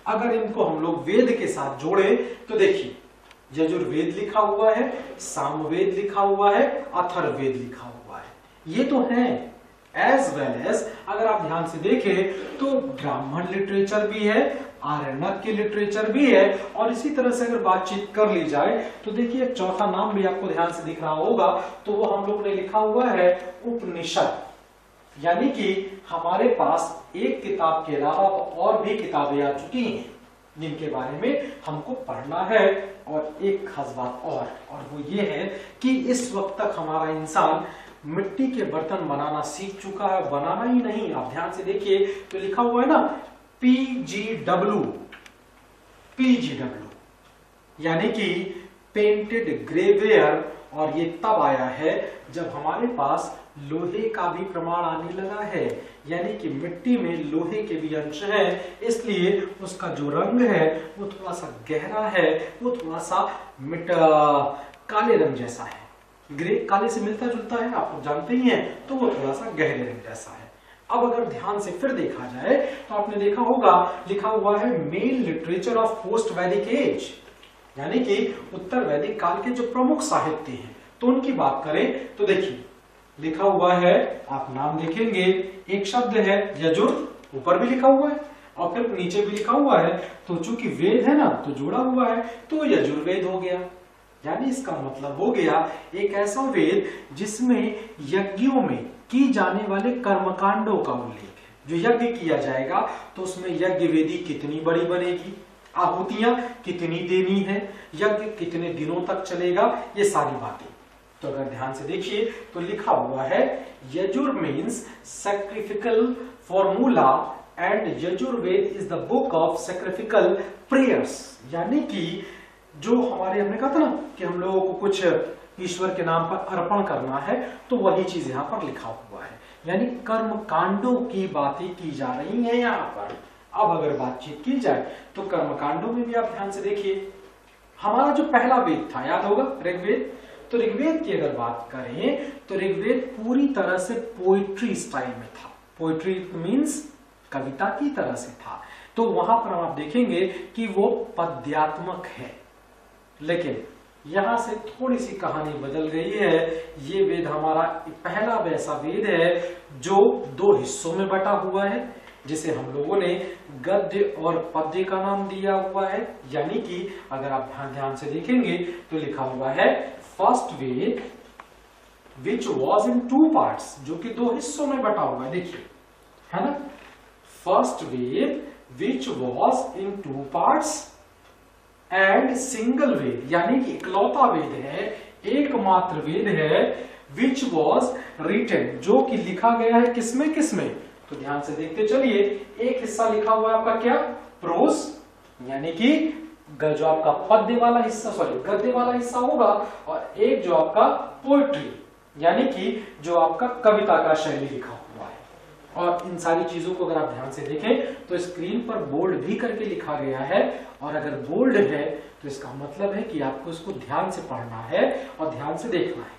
अगर इनको हम लोग वेद के साथ जोड़े तो देखिए यजुर्वेद लिखा हुआ है, सामवेद लिखा हुआ है, अथर्ववेद लिखा हुआ है। ये तो है एज वेल एज अगर आप ध्यान से देखें तो ब्राह्मण लिटरेचर भी है, आरण्यक की लिटरेचर भी है, और इसी तरह से अगर बातचीत कर ली जाए तो देखिए चौथा नाम भी आपको ध्यान से दिख रहा होगा, तो वो हम लोग ने लिखा हुआ है उपनिषद। यानी कि हमारे पास एक किताब के अलावा और भी किताबें आ चुकी हैं जिनके बारे में हमको पढ़ना है। और एक खास बात और वो ये है कि इस वक्त तक हमारा इंसान मिट्टी के बर्तन बनाना सीख चुका है, बनाना ही नहीं, आप ध्यान से देखिए तो लिखा हुआ है ना PGW, यानी कि पेंटेड ग्रेवेयर। और ये तब आया है जब हमारे पास लोहे का भी प्रमाण आने लगा है, यानी कि मिट्टी में लोहे के भी अंश हैं, इसलिए उसका जो रंग है वो थोड़ा सा गहरा है, वो थोड़ा सा काले रंग जैसा है। ग्रे काले से मिलता जुलता है, आप लोग जानते ही हैं, तो वो थोड़ा सा गहरे रंग जैसा है। अब अगर ध्यान से फिर देखा जाए तो आपने देखा होगा लिखा हुआ है मेन लिटरेचर ऑफ पोस्ट वैदिक एज, यानी कि उत्तर वैदिक काल के जो प्रमुख साहित्य हैं तो उनकी बात करें तो देखिए लिखा हुआ है, आप नाम देखेंगे, एक शब्द है यजुर, ऊपर भी लिखा हुआ है और फिर नीचे भी लिखा हुआ है, तो चूंकि वेद है ना तो जुड़ा हुआ है तो यजुर्वेद हो गया। यानी इसका मतलब हो गया एक ऐसा वेद जिसमें यज्ञों में की जाने वाले कर्मकांडों का उल्लेख है। जो यज्ञ किया जाएगा तो उसमें यज्ञ वेदी कितनी बड़ी बनेगी, आहुतियां कितनी देनी है, यज्ञ कितने दिनों तक चलेगा, ये सारी बातें। तो अगर ध्यान से देखिए तो लिखा हुआ है Yajur means sacrificial formula and Yajurveda is the book of sacrificial prayers. यानी कि जो हमारे, हमने कहा था ना कि हम लोगों को कुछ ईश्वर के नाम पर अर्पण करना है, तो वही चीज यहाँ पर लिखा हुआ है। यानी कर्म कांडों की बातें की जा रही है यहाँ पर। अब अगर बातचीत की जाए तो कर्म कांडों में भी आप ध्यान से देखिए, हमारा जो पहला वेद था याद होगा ऋग्वेद, तो ऋग्वेद की अगर बात करें तो ऋग्वेद पूरी तरह से पोइट्री स्टाइल में था। पोइट्री मीन्स कविता की तरह से था। तो वहां पर आप देखेंगे कि वो पद्यात्मक है, लेकिन यहां से थोड़ी सी कहानी बदल गई है। ये वेद हमारा पहला वैसा वेद है जो 2 हिस्सों में बटा हुआ है, जिसे हम लोगों ने गद्य और पद्य का नाम दिया हुआ है। यानी कि अगर आप ध्यान से देखेंगे तो लिखा हुआ है first Veda which was in 2 parts, जो कि 2 हिस्सों में बटा हुआ है, देखिए है ना। First Veda which was in 2 parts and single Veda, यानी कि इकलौता वेद है, एकमात्र वेद है, विच वॉज रिटन, जो कि लिखा गया है किसमें किसमें, तो ध्यान से देखते चलिए। एक हिस्सा लिखा हुआ है आपका क्या, प्रोस, यानी कि जो आपका पद्य वाला हिस्सा, सॉरी गद्य वाला हिस्सा होगा, और एक जो आपका पोएट्री, यानी कि जो आपका कविता का शैली लिखा हुआ है। और इन सारी चीजों को अगर आप ध्यान से देखें तो स्क्रीन पर बोल्ड भी करके लिखा गया है, और अगर बोल्ड है तो इसका मतलब है कि आपको इसको ध्यान से पढ़ना है और ध्यान से देखना है।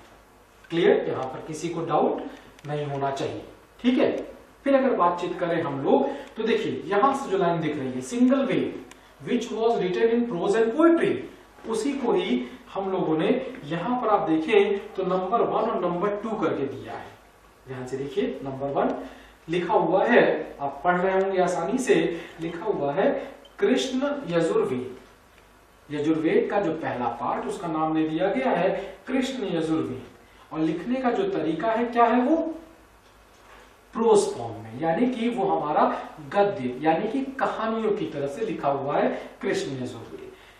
क्लियर, यहाँ पर किसी को डाउट नहीं होना चाहिए, ठीक है। फिर अगर बातचीत करें हम लोग तो देखिए यहां से जो लाइन दिख रही है single Veda which was written in prose and poetry, उसी को ही हम लोगों ने यहां पर आप देखें तो नंबर 1 और नंबर 2 करके दिया है। ध्यान से देखिए, नंबर 1 लिखा हुआ है, आप पढ़ रहे होंगे आसानी से, लिखा हुआ है कृष्ण यजुर्वेद। यजुर्वेद का जो पहला पार्ट उसका नाम दे दिया गया है कृष्ण यजुर्वेद, और लिखने का जो तरीका है क्या है, वो प्रोज फॉर्म में, यानी कि वो हमारा गद्य यानी कि कहानियों की तरह से लिखा हुआ है कृष्ण यजुर्वेद।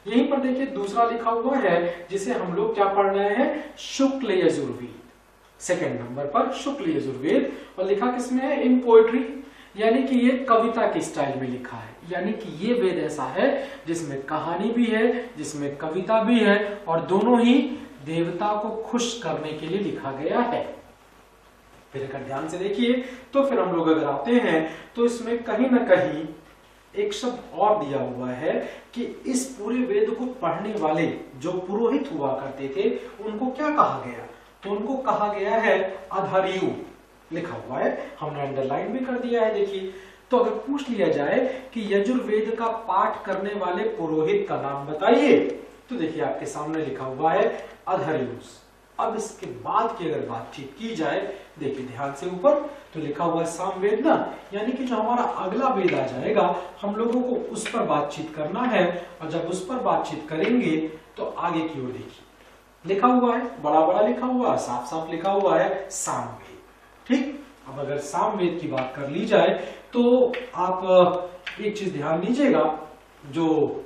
यहीं पर देखिए दूसरा लिखा हुआ है जिसे हम लोग क्या पढ़ रहे हैं, शुक्ल यजुर्वेद, सेकंड नंबर पर शुक्ल यजुर्वेद, और लिखा किसमें है, इन पोएट्री, यानी कि ये कविता के स्टाइल में लिखा है। यानी कि ये वेद ऐसा है जिसमें कहानी भी है, जिसमें कविता भी है, और दोनों ही देवता को खुश करने के लिए लिखा गया है। फिर अगर ध्यान से देखिए तो फिर हम लोग अगर आते हैं तो इसमें कहीं ना कहीं एक शब्द और दिया हुआ है कि इस पूरे वेद को पढ़ने वाले जो पुरोहित हुआ करते थे उनको क्या कहा गया, तो उनको कहा गया है अधर्यु, लिखा हुआ है, हमने अंडरलाइन भी कर दिया है। देखिए, तो अगर पूछ लिया जाए कि यजुर्वेद का पाठ करने वाले पुरोहित का नाम बताइए, तो देखिए आपके सामने लिखा हुआ है अधर्युस। अब इसके बाद की अगर बातचीत की जाए, देखिए ध्यान से ऊपर तो लिखा हुआ है सामवेद ना, यानी कि जो हमारा अगला वेद आ जाएगा हम लोगों को उस पर बातचीत करना है, और जब उस पर बातचीत करेंगे तो आगे की ओर देखिए लिखा हुआ है, बड़ा बड़ा लिखा हुआ है, साफ साफ लिखा हुआ है सामवेद। ठीक, अब अगर सामवेद की बात कर ली जाए तो आप एक चीज ध्यान दीजिएगा, जो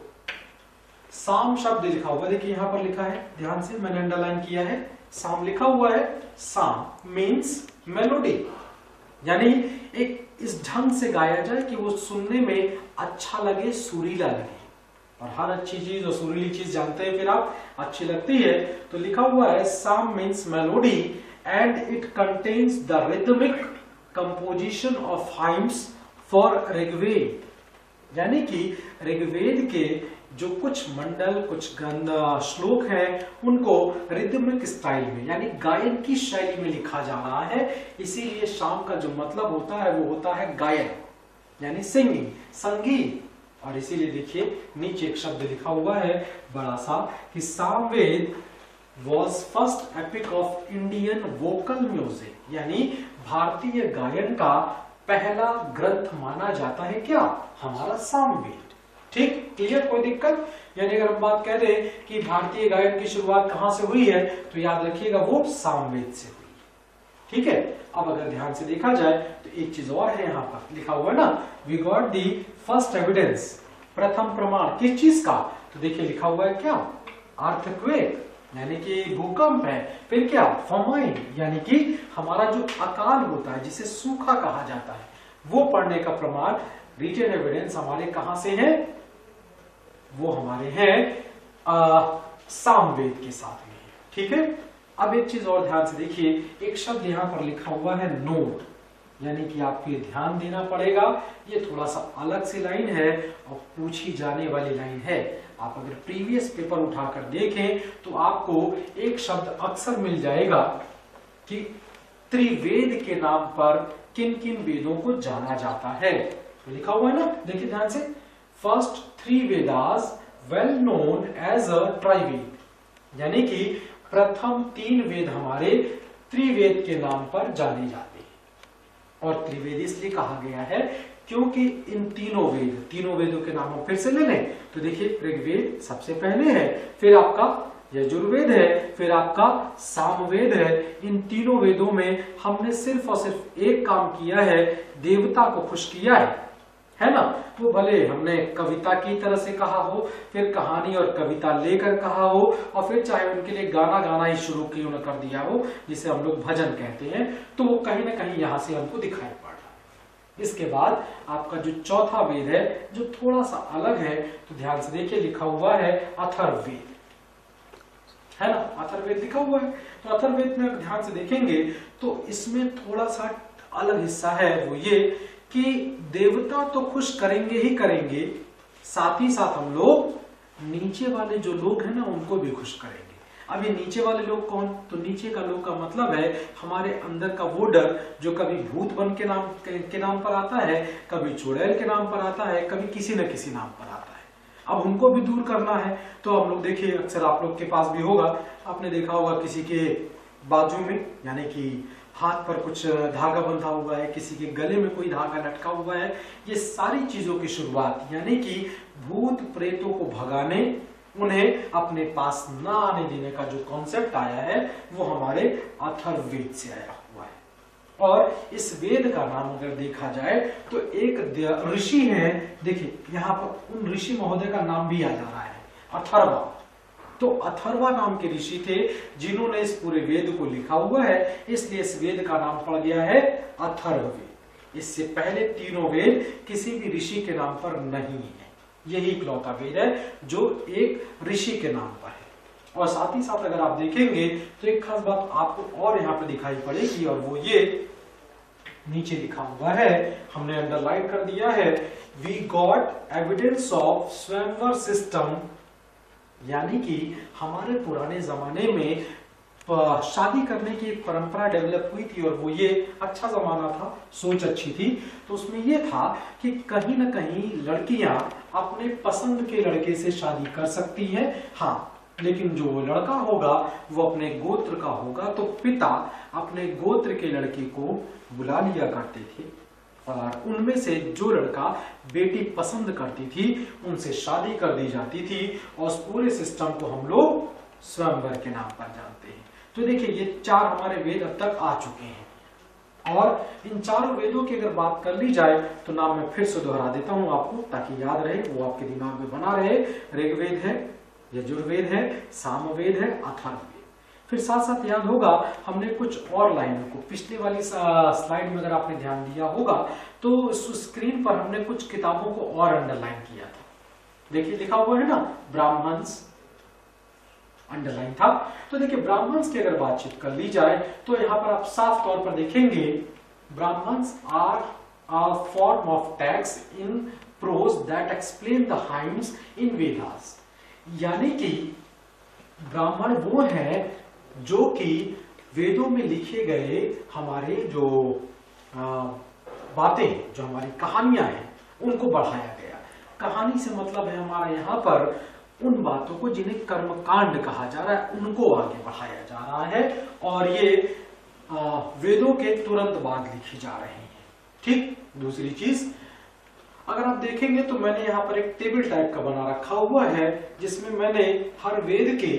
साम शब्द लिखा हुआ है, देखिए यहां पर लिखा है, ध्यान से मैंने अंडरलाइन किया है, साम लिखा हुआ है। साम मीन्स मेलोडी, यानी एक इस ढंग से गाया जाए कि वो सुनने में अच्छा लगे, सुरीला लगे, और हर अच्छी चीज और सुरीली चीज जानते हैं फिर आप, अच्छी लगती है। तो लिखा हुआ है Sama means melody and it contains the rhythmic composition of hymns for Rigveda, यानी कि ऋग्वेद के जो कुछ मंडल, कुछ श्लोक हैं उनको रिदमिक स्टाइल में यानी गायन की शैली में लिखा जा रहा है। इसीलिए शाम का जो मतलब होता है वो होता है गायन, यानी सिंगिंग, संगीत। और इसीलिए देखिए नीचे एक शब्द लिखा हुआ है बड़ा सा कि Samaveda was first epic of Indian vocal music, यानी भारतीय गायन का पहला ग्रंथ माना जाता है क्या, हमारा सामवेद। ठीक, क्लियर, कोई दिक्कत? यानी अगर हम बात कह रहे हैं कि भारतीय गायन की शुरुआत कहां से हुई है तो याद रखिएगा वो सामवेद से हुई। ठीक है, अब अगर ध्यान से देखा जाए तो एक चीज और है, यहाँ पर लिखा हुआ है ना, we got the first evidence, प्रथम प्रमाण किस चीज का, तो देखिए लिखा हुआ है क्या, अर्थक्वेक यानी कि भूकंप है, फिर क्या, फमाइन यानी कि हमारा जो अकाल होता है जिसे सूखा कहा जाता है, वो पढ़ने का प्रमाण, रिटन एविडेंस हमारे कहां से है, वो हमारे हैं सामवेद के साथ में। ठीक है, अब एक चीज और ध्यान से देखिए, एक शब्द यहाँ पर लिखा हुआ है नोट, यानी कि आपको ये ध्यान देना पड़ेगा, ये थोड़ा सा अलग सी लाइन है और पूछी जाने वाली लाइन है। आप अगर प्रीवियस पेपर उठाकर देखें तो आपको एक शब्द अक्सर मिल जाएगा कि त्रिवेद के नाम पर किन किन वेदों को जाना जाता है। तो लिखा हुआ है ना, देखिए ध्यान से, first three Vedas well known as a Trayiveda, यानी कि प्रथम तीन वेद हमारे त्रिवेद के नाम पर जाने जाते हैं। और त्रिवेद इसलिए कहा गया है क्योंकि इन तीनों वेदों के नाम हम फिर से ले लें तो देखिए, ऋग्वेद सबसे पहले है, फिर आपका यजुर्वेद है, फिर आपका सामवेद है। इन तीनों वेदों में हमने सिर्फ और सिर्फ एक काम किया है, देवता को खुश किया है ना। वो भले हमने कविता की तरह से कहा हो, फिर कहानी और कविता लेकर कहा हो, और फिर चाहे उनके लिए गाना गाना ही शुरू क्यों न कर दिया हो, जिसे हम लोग भजन कहते हैं, तो वो कहीं ना कहीं यहाँ से हमको दिखाई पड़ रहा है। इसके बाद आपका जो चौथा वेद है, जो थोड़ा सा अलग है, तो ध्यान से देखिए, लिखा हुआ है अथर्ववेद, है ना, अथर्ववेद लिखा हुआ है। तो अथर्ववेद में अगर ध्यान से देखेंगे तो इसमें थोड़ा सा अलग हिस्सा है, वो ये कि देवता तो खुश करेंगे ही करेंगे, साथ ही साथ हम लोग नीचे वाले जो लोग हैं ना, उनको भी खुश करेंगे। अब ये नीचे वाले लोग कौन? तो नीचे का लोग का मतलब है हमारे अंदर का वो डर जो कभी भूत बन के नाम पर आता है, कभी चुड़ैल के नाम पर आता है, कभी किसी न किसी नाम पर आता है। अब उनको भी दूर करना है। तो हम लोग देखिए, अक्सर आप लोग के पास भी होगा, आपने देखा होगा किसी के बाजू में, यानी कि हाथ पर कुछ धागा बंधा हुआ है, किसी के गले में कोई धागा लटका हुआ है। ये सारी चीजों की शुरुआत, यानी कि भूत प्रेतों को भगाने, उन्हें अपने पास ना आने देने का जो कॉन्सेप्ट आया है, वो हमारे अथर्ववेद से आया हुआ है। और इस वेद का नाम अगर देखा जाए तो एक ऋषि है, देखिए यहाँ पर उन ऋषि महोदय का नाम भी आ जा रहा है, अथर्वा। तो अथर्वा नाम के ऋषि थे जिन्होंने इस पूरे वेद को लिखा हुआ है, इसलिए इस वेद का नाम पड़ गया है अथर्ववेद। इससे पहले तीनों वेद किसी भी ऋषि के नाम पर नहीं है, यही इकलौता वेद है जो एक ऋषि के नाम पर है। और साथ ही साथ अगर आप देखेंगे तो एक खास बात आपको और यहाँ पे दिखाई पड़ेगी, और वो ये नीचे लिखा हुआ है, हमने अंडरलाइन कर दिया है, वी गॉट एविडेंस ऑफ स्वयंवर सिस्टम, यानी कि हमारे पुराने जमाने में शादी करने की एक परंपरा डेवलप हुई थी, और वो ये अच्छा जमाना था, सोच अच्छी थी। तो उसमें ये था कि कहीं ना कहीं लड़कियां अपने पसंद के लड़के से शादी कर सकती हैं, हाँ, लेकिन जो वो लड़का होगा वो अपने गोत्र का होगा। तो पिता अपने गोत्र के लड़के को बुला लिया करते थे, और उनमें से जो लड़का बेटी पसंद करती थी उनसे शादी कर दी जाती थी, और उस पूरे सिस्टम को हम लोग स्वयंवर के नाम पर जानते हैं। तो देखिए, ये चार हमारे वेद अब तक आ चुके हैं, और इन चारों वेदों की अगर बात कर ली जाए तो नाम मैं फिर से दोहरा देता हूं आपको, ताकि याद रहे, वो आपके दिमाग में बना रहे। ऋग्वेद है, यजुर्वेद है, सामवेद है, अथर्ववेद। फिर साथ साथ याद होगा, हमने कुछ और लाइनों को, पिछली वाली स्लाइड में अगर आपने ध्यान दिया होगा तो स्क्रीन पर हमने कुछ किताबों को और अंडरलाइन किया था। देखिए लिखा हुआ है ना, ब्राह्मण्स अंडरलाइन था। तो देखिए, ब्राह्मण्स की अगर बातचीत कर ली जाए तो यहाँ पर आप साफ तौर पर देखेंगे, Brahmanas are a form of text in prose that explain the hymns in Vedas, यानी कि ब्राह्मण वो है जो कि वेदों में लिखे गए हमारे जो बातें, जो हमारी कहानियां हैं, उनको बढ़ाया गया। कहानी से मतलब है हमारा यहाँ पर उन बातों को जिन्हें कर्मकांड कहा जा रहा है, उनको आगे बढ़ाया जा रहा है, और ये वेदों के तुरंत बाद लिखी जा रही हैं। ठीक, दूसरी चीज अगर आप देखेंगे तो मैंने यहाँ पर एक टेबल टाइप का बना रखा हुआ है, जिसमें मैंने हर वेद के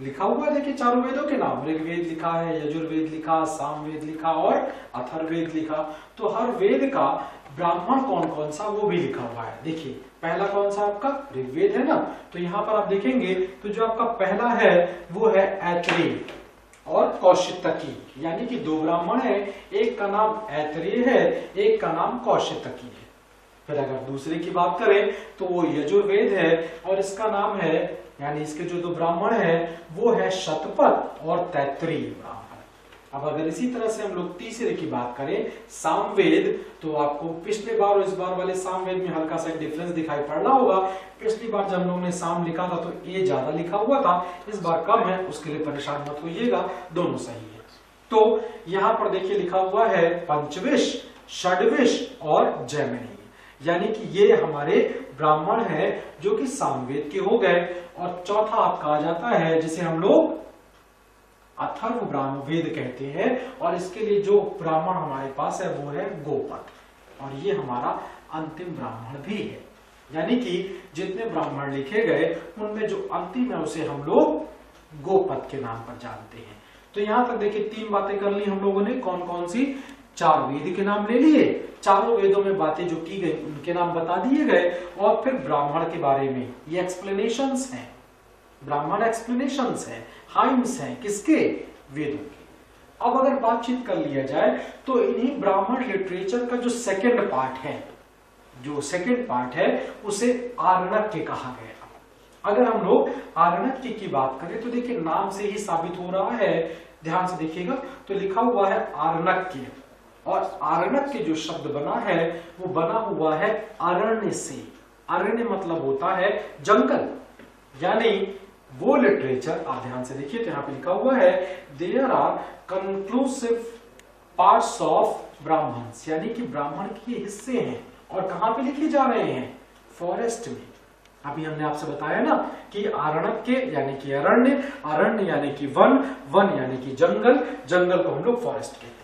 लिखा हुआ है, देखिए चारों वेदों के नाम, ऋग्वेद लिखा है, यजुर्वेद लिखा, सामवेद लिखा और अथर्ववेद लिखा। तो हर वेद का ब्राह्मण कौन कौन सा वो भी लिखा हुआ है। देखिए, पहला कौन सा आपका ऋग्वेद है ना, तो यहाँ पर आप देखेंगे तो जो आपका पहला है वो है ऐतरेय और कौशितकी, यानी कि दो ब्राह्मण है, एक का नाम ऐतरेय है, एक का नाम कौशितकी है। फिर अगर दूसरे की बात करें तो वो यजुर्वेद है और इसका नाम है, यानी इसके जो दो ब्राह्मण है वो है शतपथ और तैत्तिरीय ब्राह्मण। अब अगर इसी तरह से हम लोग तीसरे की बात करें सामवेद, तो आपको पिछले बार और इस बार वाले सामवेद में हल्का सा डिफरेंस दिखाई पड़ रहा होगा। पिछली बार जब हम लोगों ने साम लिखा था तो ए ज्यादा लिखा हुआ था, इस बार कम है, उसके लिए परेशान मत होइएगा, दोनों सही है। तो यहाँ पर देखिए लिखा हुआ है पंचविश, षडविश और जैमिनी, यानी कि ये हमारे ब्राह्मण हैं जो कि सामवेद के हो गए। और चौथा आप कहा जाता है जिसे हम लोग अथर्व ब्राह्मण वेद कहते हैं, और इसके लिए जो ब्राह्मण हमारे पास है वो है गोपथ, और ये हमारा अंतिम ब्राह्मण भी है। यानी कि जितने ब्राह्मण लिखे गए उनमें जो अंतिम है उसे हम लोग गोपथ के नाम पर जानते हैं। तो यहां तक देखिए 3 बातें कर ली हम लोगों ने, कौन कौन सी, 4 वेद के नाम ले लिए, चारों वेदों में बातें जो की गई उनके नाम बता दिए गए, और फिर ब्राह्मण के बारे में ये एक्सप्लेनेशंस हैं, ब्राह्मण एक्सप्लेनेशंस हैं, हाइम्स हैं, किसके, वेदों के। अब अगर बातचीत कर लिया जाए तो इन्हीं ब्राह्मण लिटरेचर का जो सेकंड पार्ट है उसे आरण्यक कहा गया। अगर हम लोग आरण्यक की बात करें तो देखिए नाम से ही साबित हो रहा है, ध्यान से देखिएगा तो लिखा हुआ है आरण्यक, और आरण्यक जो शब्द बना है वो बना हुआ है अरण्य से। अरण्य मतलब होता है जंगल, यानी वो लिटरेचर, आप ध्यान से देखिए तो यहाँ पे लिखा हुआ है there are conclusive parts of Brahmanas, यानी कि ब्राह्मण के हिस्से हैं, और कहाँ पे लिखे जा रहे हैं, फॉरेस्ट में। अभी हमने आपसे बताया ना कि आरण्यक के यानी कि अरण्य, अरण्य यानी कि वन, वन यानी कि जंगल, जंगल को हम लोग फॉरेस्ट कहते हैं।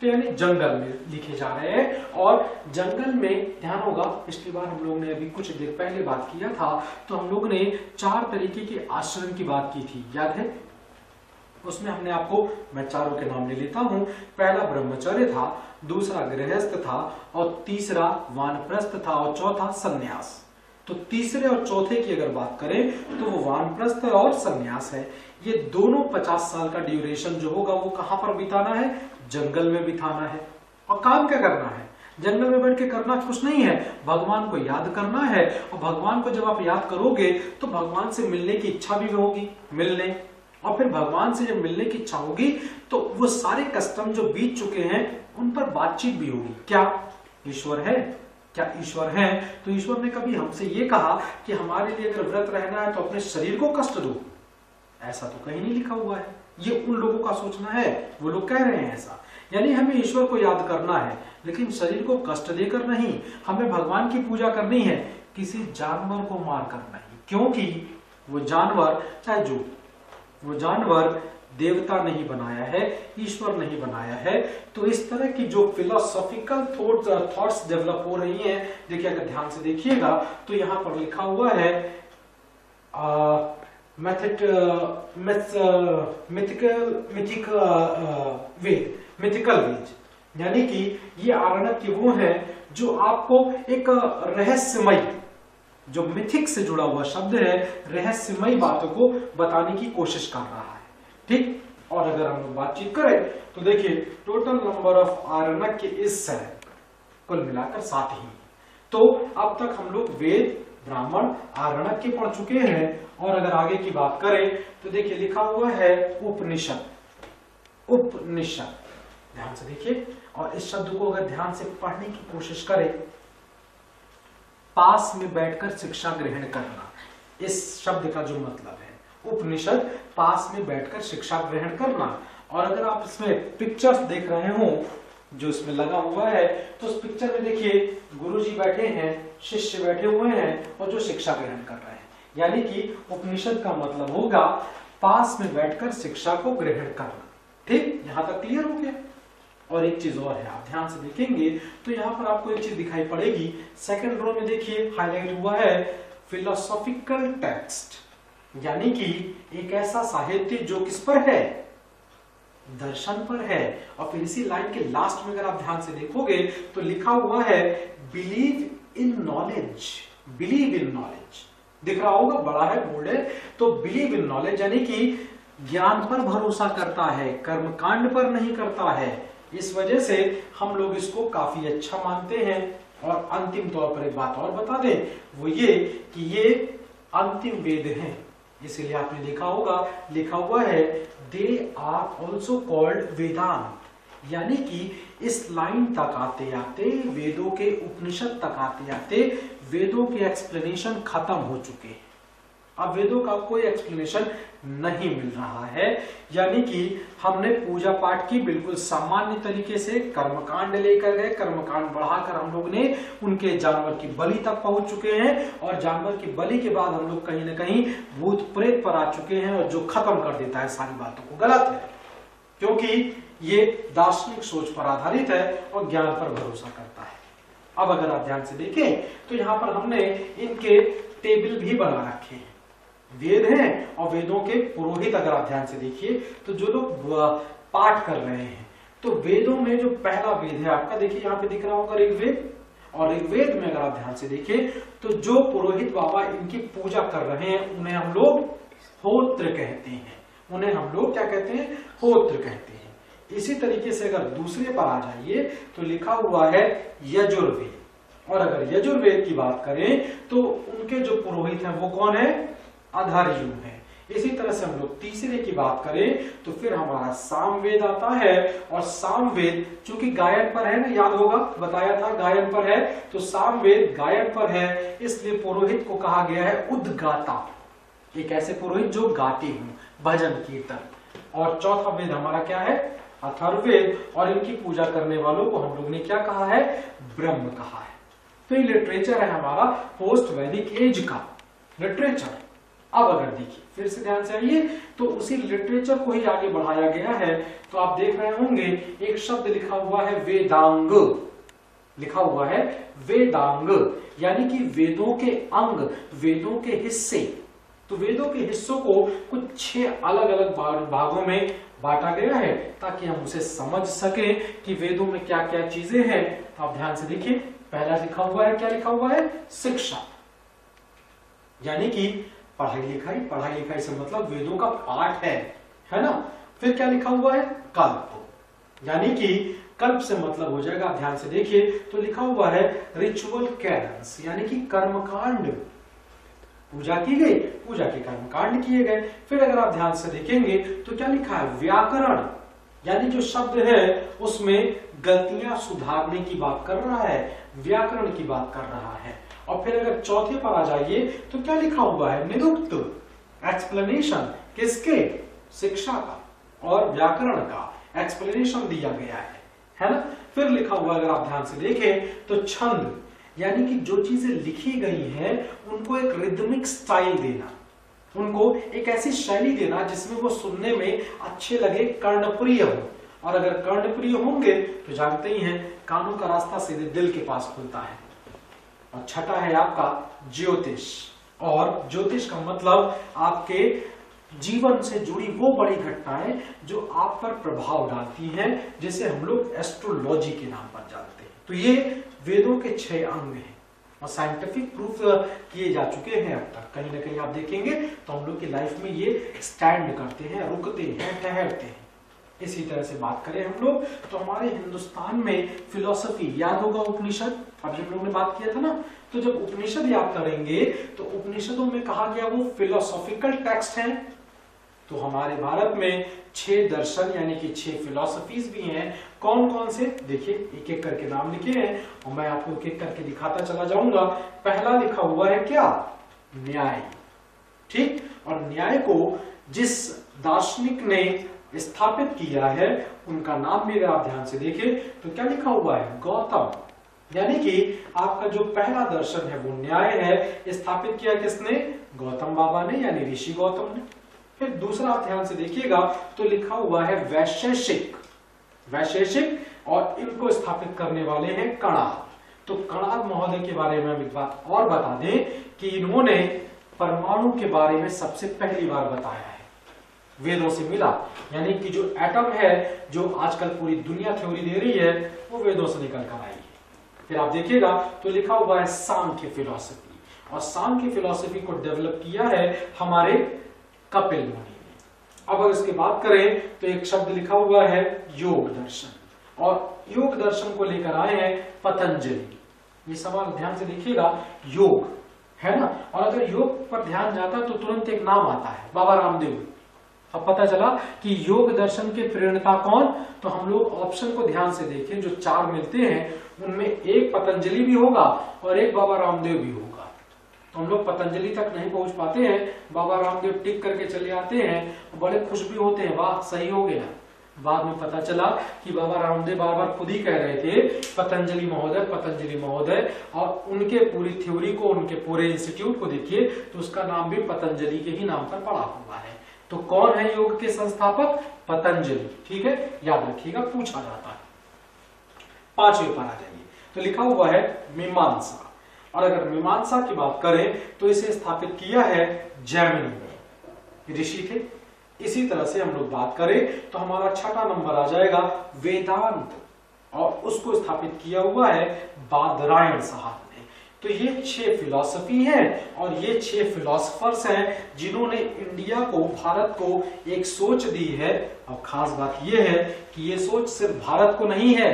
तो यानी जंगल में लिखे जा रहे हैं, और जंगल में ध्यान होगा पिछली बार हम लोग ने अभी कुछ देर पहले बात किया था, तो हम लोग ने 4 तरीके के आश्रम की बात की थी, याद है? उसमें हमने आपको, मैं चारों के नाम ले लेता हूं, पहला ब्रह्मचर्य था, दूसरा गृहस्थ था, और तीसरा वानप्रस्थ था, और चौथा सन्यास। तो तीसरे और चौथे की अगर बात करें तो वो वानप्रस्थ और सन्यास है। ये दोनों 50 साल का ड्यूरेशन जो होगा वो कहां पर बिताना है, जंगल में बिताना है। और काम क्या करना है, जंगल में बैठ के करना कुछ नहीं है, भगवान को याद करना है, और भगवान को जब आप याद करोगे तो भगवान से मिलने की इच्छा भी होगी, मिलने, और फिर भगवान से जब मिलने की इच्छा होगी तो वो सारे कस्टम जो बीत चुके हैं उन पर बातचीत भी होगी। क्या ईश्वर है, क्या ईश्वर है? तो ईश्वर ने कभी हमसे ये कहा कि हमारे लिए अगर व्रत रहना है तो अपने शरीर को कष्ट दो, ऐसा तो कहीं नहीं लिखा हुआ है। ये उन लोगों का सोचना है, वो लोग कह रहे हैं ऐसा। यानी हमें ईश्वर को याद करना है लेकिन शरीर को कष्ट देकर नहीं, हमें भगवान की पूजा करनी है, किसी जानवर को मार कर नहीं, क्योंकि वो जानवर, चाहे जो वो जानवर देवता नहीं बनाया है, ईश्वर नहीं बनाया है। तो इस तरह की जो फिलोसॉफिकल थॉट्स डेवलप हो रही हैं, देखिए अगर ध्यान से देखिएगा तो यहाँ पर लिखा हुआ है मिथिकल वेद, यानी कि ये आरण्यक के वो है जो आपको एक रहस्यमय, जो मिथिक से जुड़ा हुआ शब्द है, रहस्यमय बातों को बताने की कोशिश कर रहा है, ठीक। और अगर हम लोग बातचीत करें तो देखिए टोटल नंबर ऑफ आरण्यक के इस है कुल मिलाकर 7 ही। तो अब तक हम लोग वेद, ब्राह्मण, आरण्यक के पढ़ चुके हैं। और अगर आगे की बात करें तो देखिए लिखा हुआ है उपनिषद, उपनिषद, ध्यान से देखिए, और इस शब्द को अगर ध्यान से पढ़ने की कोशिश करें, पास में बैठकर शिक्षा ग्रहण करना, इस शब्द का जो मतलब है उपनिषद, पास में बैठकर शिक्षा ग्रहण करना। और अगर आप इसमें पिक्चर्स देख रहे हो जो इसमें लगा हुआ है, तो उस पिक्चर में देखिए गुरुजी बैठे हैं, शिष्य बैठे हुए हैं, और जो शिक्षा ग्रहण कर रहे हैं, यानी कि उपनिषद का मतलब होगा पास में बैठकर शिक्षा को ग्रहण करना, ठीक। यहां तक क्लियर हो गया? और एक चीज और है, आप ध्यान से देखेंगे तो यहाँ पर आपको एक चीज दिखाई पड़ेगी, सेकंड रो में देखिए हाईलाइट हुआ है फिलोसॉफिकल टेक्स्ट, यानी कि एक ऐसा साहित्य जो किस पर है, दर्शन पर है। और फिर इसी लाइन के लास्ट में अगर आप ध्यान से देखोगे तो लिखा हुआ है believe in knowledge, believe in knowledge, दिख रहा होगा, बड़ा है, बोल्ड है। तो बिलीव इन नॉलेज यानी कि ज्ञान पर भरोसा करता है, कर्मकांड पर नहीं करता है। इस वजह से हम लोग इसको काफी अच्छा मानते हैं। और अंतिम तौर पर एक बात और बता दें, वो ये कि ये अंतिम वेद हैं, इसीलिए आपने देखा होगा लिखा हुआ है दे आर ऑल्सो कॉल्ड वेदांत, यानी कि इस लाइन तक आते आते, वेदों के उपनिषद तक आते आते वेदों के एक्सप्लेनेशन खत्म हो चुके हैं। अब वेदों का कोई एक्सप्लेनेशन नहीं मिल रहा है, यानी कि हमने पूजा पाठ की बिल्कुल सामान्य तरीके से, कर्मकांड लेकर गए, कर्मकांड बढ़ाकर हम लोग ने उनके जानवर की बलि तक पहुंच चुके हैं, और जानवर की बलि के बाद हम लोग कहीं ना कहीं भूत प्रेत पर आ चुके हैं, और जो खत्म कर देता है सारी बातों को, गलत है, क्योंकि ये दार्शनिक सोच पर आधारित है और ज्ञान पर भरोसा करता है। अब अगर आप ध्यान से देखें तो यहाँ पर हमने इनके टेबल भी बना रखे हैं, वेद हैं और वेदों के पुरोहित। अगर आप ध्यान से देखिए तो जो लोग पाठ कर रहे हैं, तो वेदों में जो पहला वेद है आपका, देखिए यहाँ पे दिख रहा होगा ऋग्वेद, और ऋग्वेद में अगर आप ध्यान से देखें तो जो पुरोहित बाबा इनकी पूजा कर रहे हैं उन्हें हम लोग होत्र कहते हैं, उन्हें हम लोग क्या कहते हैं, होत्र कहते हैं। इसी तरीके से अगर दूसरे पर आ जाइए तो लिखा हुआ है यजुर्वेद, और अगर यजुर्वेद की बात करें तो उनके जो पुरोहित हैं वो कौन है, अधर्यु है। इसी तरह से हम लोग तीसरे की बात करें तो फिर हमारा सामवेद आता है, और सामवेद चूंकि गायन पर है ना, याद होगा बताया था गायन पर है, तो सामवेद गायन पर है, इसलिए पुरोहित को कहा गया है उद्गाता, एक ऐसे पुरोहित जो गाते हों भजन कीर्तन। और चौथा वेद हमारा क्या है, अथर्ववेद, और इनकी पूजा करने वालों को हम लोग ने क्या कहा है, ब्रह्म कहा है। तो ये लिटरेचर है हमारा पोस्ट वैदिक एज का लिटरेचर। अब अगर देखिए फिर से ध्यान से आइए तो उसी लिटरेचर को ही आगे बढ़ाया गया है, तो आप देख रहे होंगे एक शब्द लिखा हुआ है वेदांग, लिखा हुआ है वेदांग, यानी कि वेदों के अंग, वेदों के हिस्से। तो वेदों के हिस्सों को कुछ 6 अलग अलग भागों में बांटा गया है ताकि हम उसे समझ सके कि वेदों में क्या क्या चीजें हैं। तो आप ध्यान से देखिए, पहला लिखा हुआ है, क्या लिखा हुआ है, शिक्षा, यानी कि पढ़ाई लिखाई, पढ़ाई लिखाई से मतलब वेदों का पाठ है ना। फिर क्या लिखा हुआ है, कल्प, यानी कि कल्प से मतलब हो जाएगा, आप ध्यान से देखिए तो लिखा हुआ है रिचुअल कैडेंस, यानी कि कर्मकांड, पूजा की गई, पूजा के कर्मकांड किए गए। फिर अगर आप ध्यान से देखेंगे तो क्या लिखा है, व्याकरण, यानी जो शब्द है उसमें गलतियां सुधारने की बात कर रहा है, व्याकरण की बात कर रहा है। और फिर अगर चौथे पर आ जाइए तो क्या लिखा हुआ है, निरुक्त, एक्सप्लेनेशन, किसके, शिक्षा का और व्याकरण का एक्सप्लेनेशन दिया गया है ना। फिर लिखा हुआ अगर आप ध्यान से देखें तो छंद, यानी कि जो चीजें लिखी गई हैं उनको एक रिदमिक स्टाइल देना, उनको एक ऐसी शैली देना जिसमें वो सुनने में अच्छे लगे, कर्णप्रिय हो। और अगर कर्णप्रिय होंगे तो जानते ही हैं कानों का रास्ता सीधे दिल के पास खुलता है। और छठा है आपका ज्योतिष, और ज्योतिष का मतलब आपके जीवन से जुड़ी वो बड़ी घटनाएं जो आप पर प्रभाव डालती हैं, जिसे हम लोग एस्ट्रोलॉजी के नाम पर जानते हैं। तो ये वेदों के 6 अंग हैं और साइंटिफिक प्रूफ किए जा चुके हैं अब तक। कहीं ना कहीं आप देखेंगे तो हम लोग की लाइफ में ये स्टैंड करते हैं, रुकते हैं, ठहरते हैं। इसी तरह से बात करें हम लोग तो हमारे हिंदुस्तान में फिलॉसफी, याद होगा उपनिषद, अभी हम लोग ने बात किया था ना। तो जब उपनिषद याद करेंगे तो उपनिषदों में कहा गया वो फिलोसॉफिकल टेक्स्ट हैं। तो हमारे भारत में 6 दर्शन यानी कि 6 फिलॉसफीज भी हैं। कौन कौन से, देखिए एक एक करके नाम लिखे हैं और मैं आपको एक एक करके दिखाता चला जाऊंगा। पहला लिखा हुआ है क्या, न्याय, ठीक। और न्याय को जिस दार्शनिक ने स्थापित किया है उनका नाम भी अगर आप ध्यान से देखें तो क्या लिखा हुआ है, गौतम, यानी कि आपका जो पहला दर्शन है वो न्याय है। स्थापित किया किसने, गौतम बाबा ने, यानी ऋषि गौतम ने। फिर दूसरा आप ध्यान से देखिएगा तो लिखा हुआ है वैशेषिक, वैशेषिक, और इनको स्थापित करने वाले हैं कणाद। तो कणाद महोदय के बारे में हम एक बात और बता दें कि इन्होंने परमाणु के बारे में सबसे पहली बार बताया है, वेदों से मिला, यानी कि जो एटम है जो आजकल पूरी दुनिया थ्योरी दे रही है वो वेदों से निकल कर आई है। फिर आप देखिएगा तो लिखा हुआ है सांख्य फिलॉसफी, और सांख्य फिलॉसफी को डेवलप किया है हमारे कपिल मुनि ने। अब अगर इसकी बात करें तो एक शब्द लिखा हुआ है योग दर्शन, और योग दर्शन को लेकर आए हैं पतंजलि, ये सवाल ध्यान से देखिएगा, योग है ना। और अगर योग पर ध्यान जाता तो तुरंत एक नाम आता है, बाबा रामदेव। अब पता चला कि योग दर्शन के प्रेरणता कौन, तो हम लोग ऑप्शन को ध्यान से देखें, जो 4 मिलते हैं उनमें एक पतंजलि भी होगा और एक बाबा रामदेव भी होगा। तो हम लोग पतंजलि तक नहीं पहुंच पाते हैं, बाबा रामदेव टिक करके चले आते हैं, बड़े खुश भी होते हैं, वाह सही हो गया। बाद में पता चला कि बाबा रामदेव बार बार खुद ही कह रहे थे पतंजलि महोदय, पतंजलि महोदय, और उनके पूरी थ्योरी को, उनके पूरे इंस्टीट्यूट को देखिए तो उसका नाम भी पतंजलि के ही नाम पर पड़ा हुआ है। तो कौन है योग के संस्थापक? पतंजलि। ठीक है, याद रखिएगा, पूछा जाता है। 5वें पर आ जाइए, तो लिखा हुआ है मीमांसा। और अगर मीमांसा की बात करें तो इसे स्थापित किया है जैमिनी ने, ऋषि थे। इसी तरह से हम लोग बात करें तो हमारा 6वां नंबर आ जाएगा वेदांत, और उसको स्थापित किया हुआ है बादरायण साहब ने। तो ये 6 फिलॉसफी हैं और ये 6 फिलोसफर्स हैं जिन्होंने इंडिया को, भारत को एक सोच दी है। और खास बात ये है कि ये सोच सिर्फ भारत को नहीं है,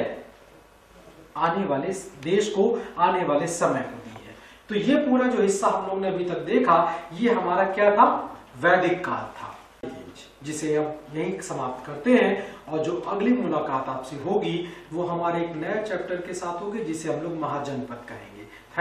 आने वाले देश को, आने वाले समय को दी है। तो ये पूरा जो हिस्सा हम लोग ने अभी तक देखा, ये हमारा क्या था? वैदिक काल था, जिसे अब यहीं समाप्त करते हैं। और जो अगली मुलाकात आपसे होगी वो हमारे एक नए चैप्टर के साथ होगी, जिसे हम लोग महाजनपद कहेंगे।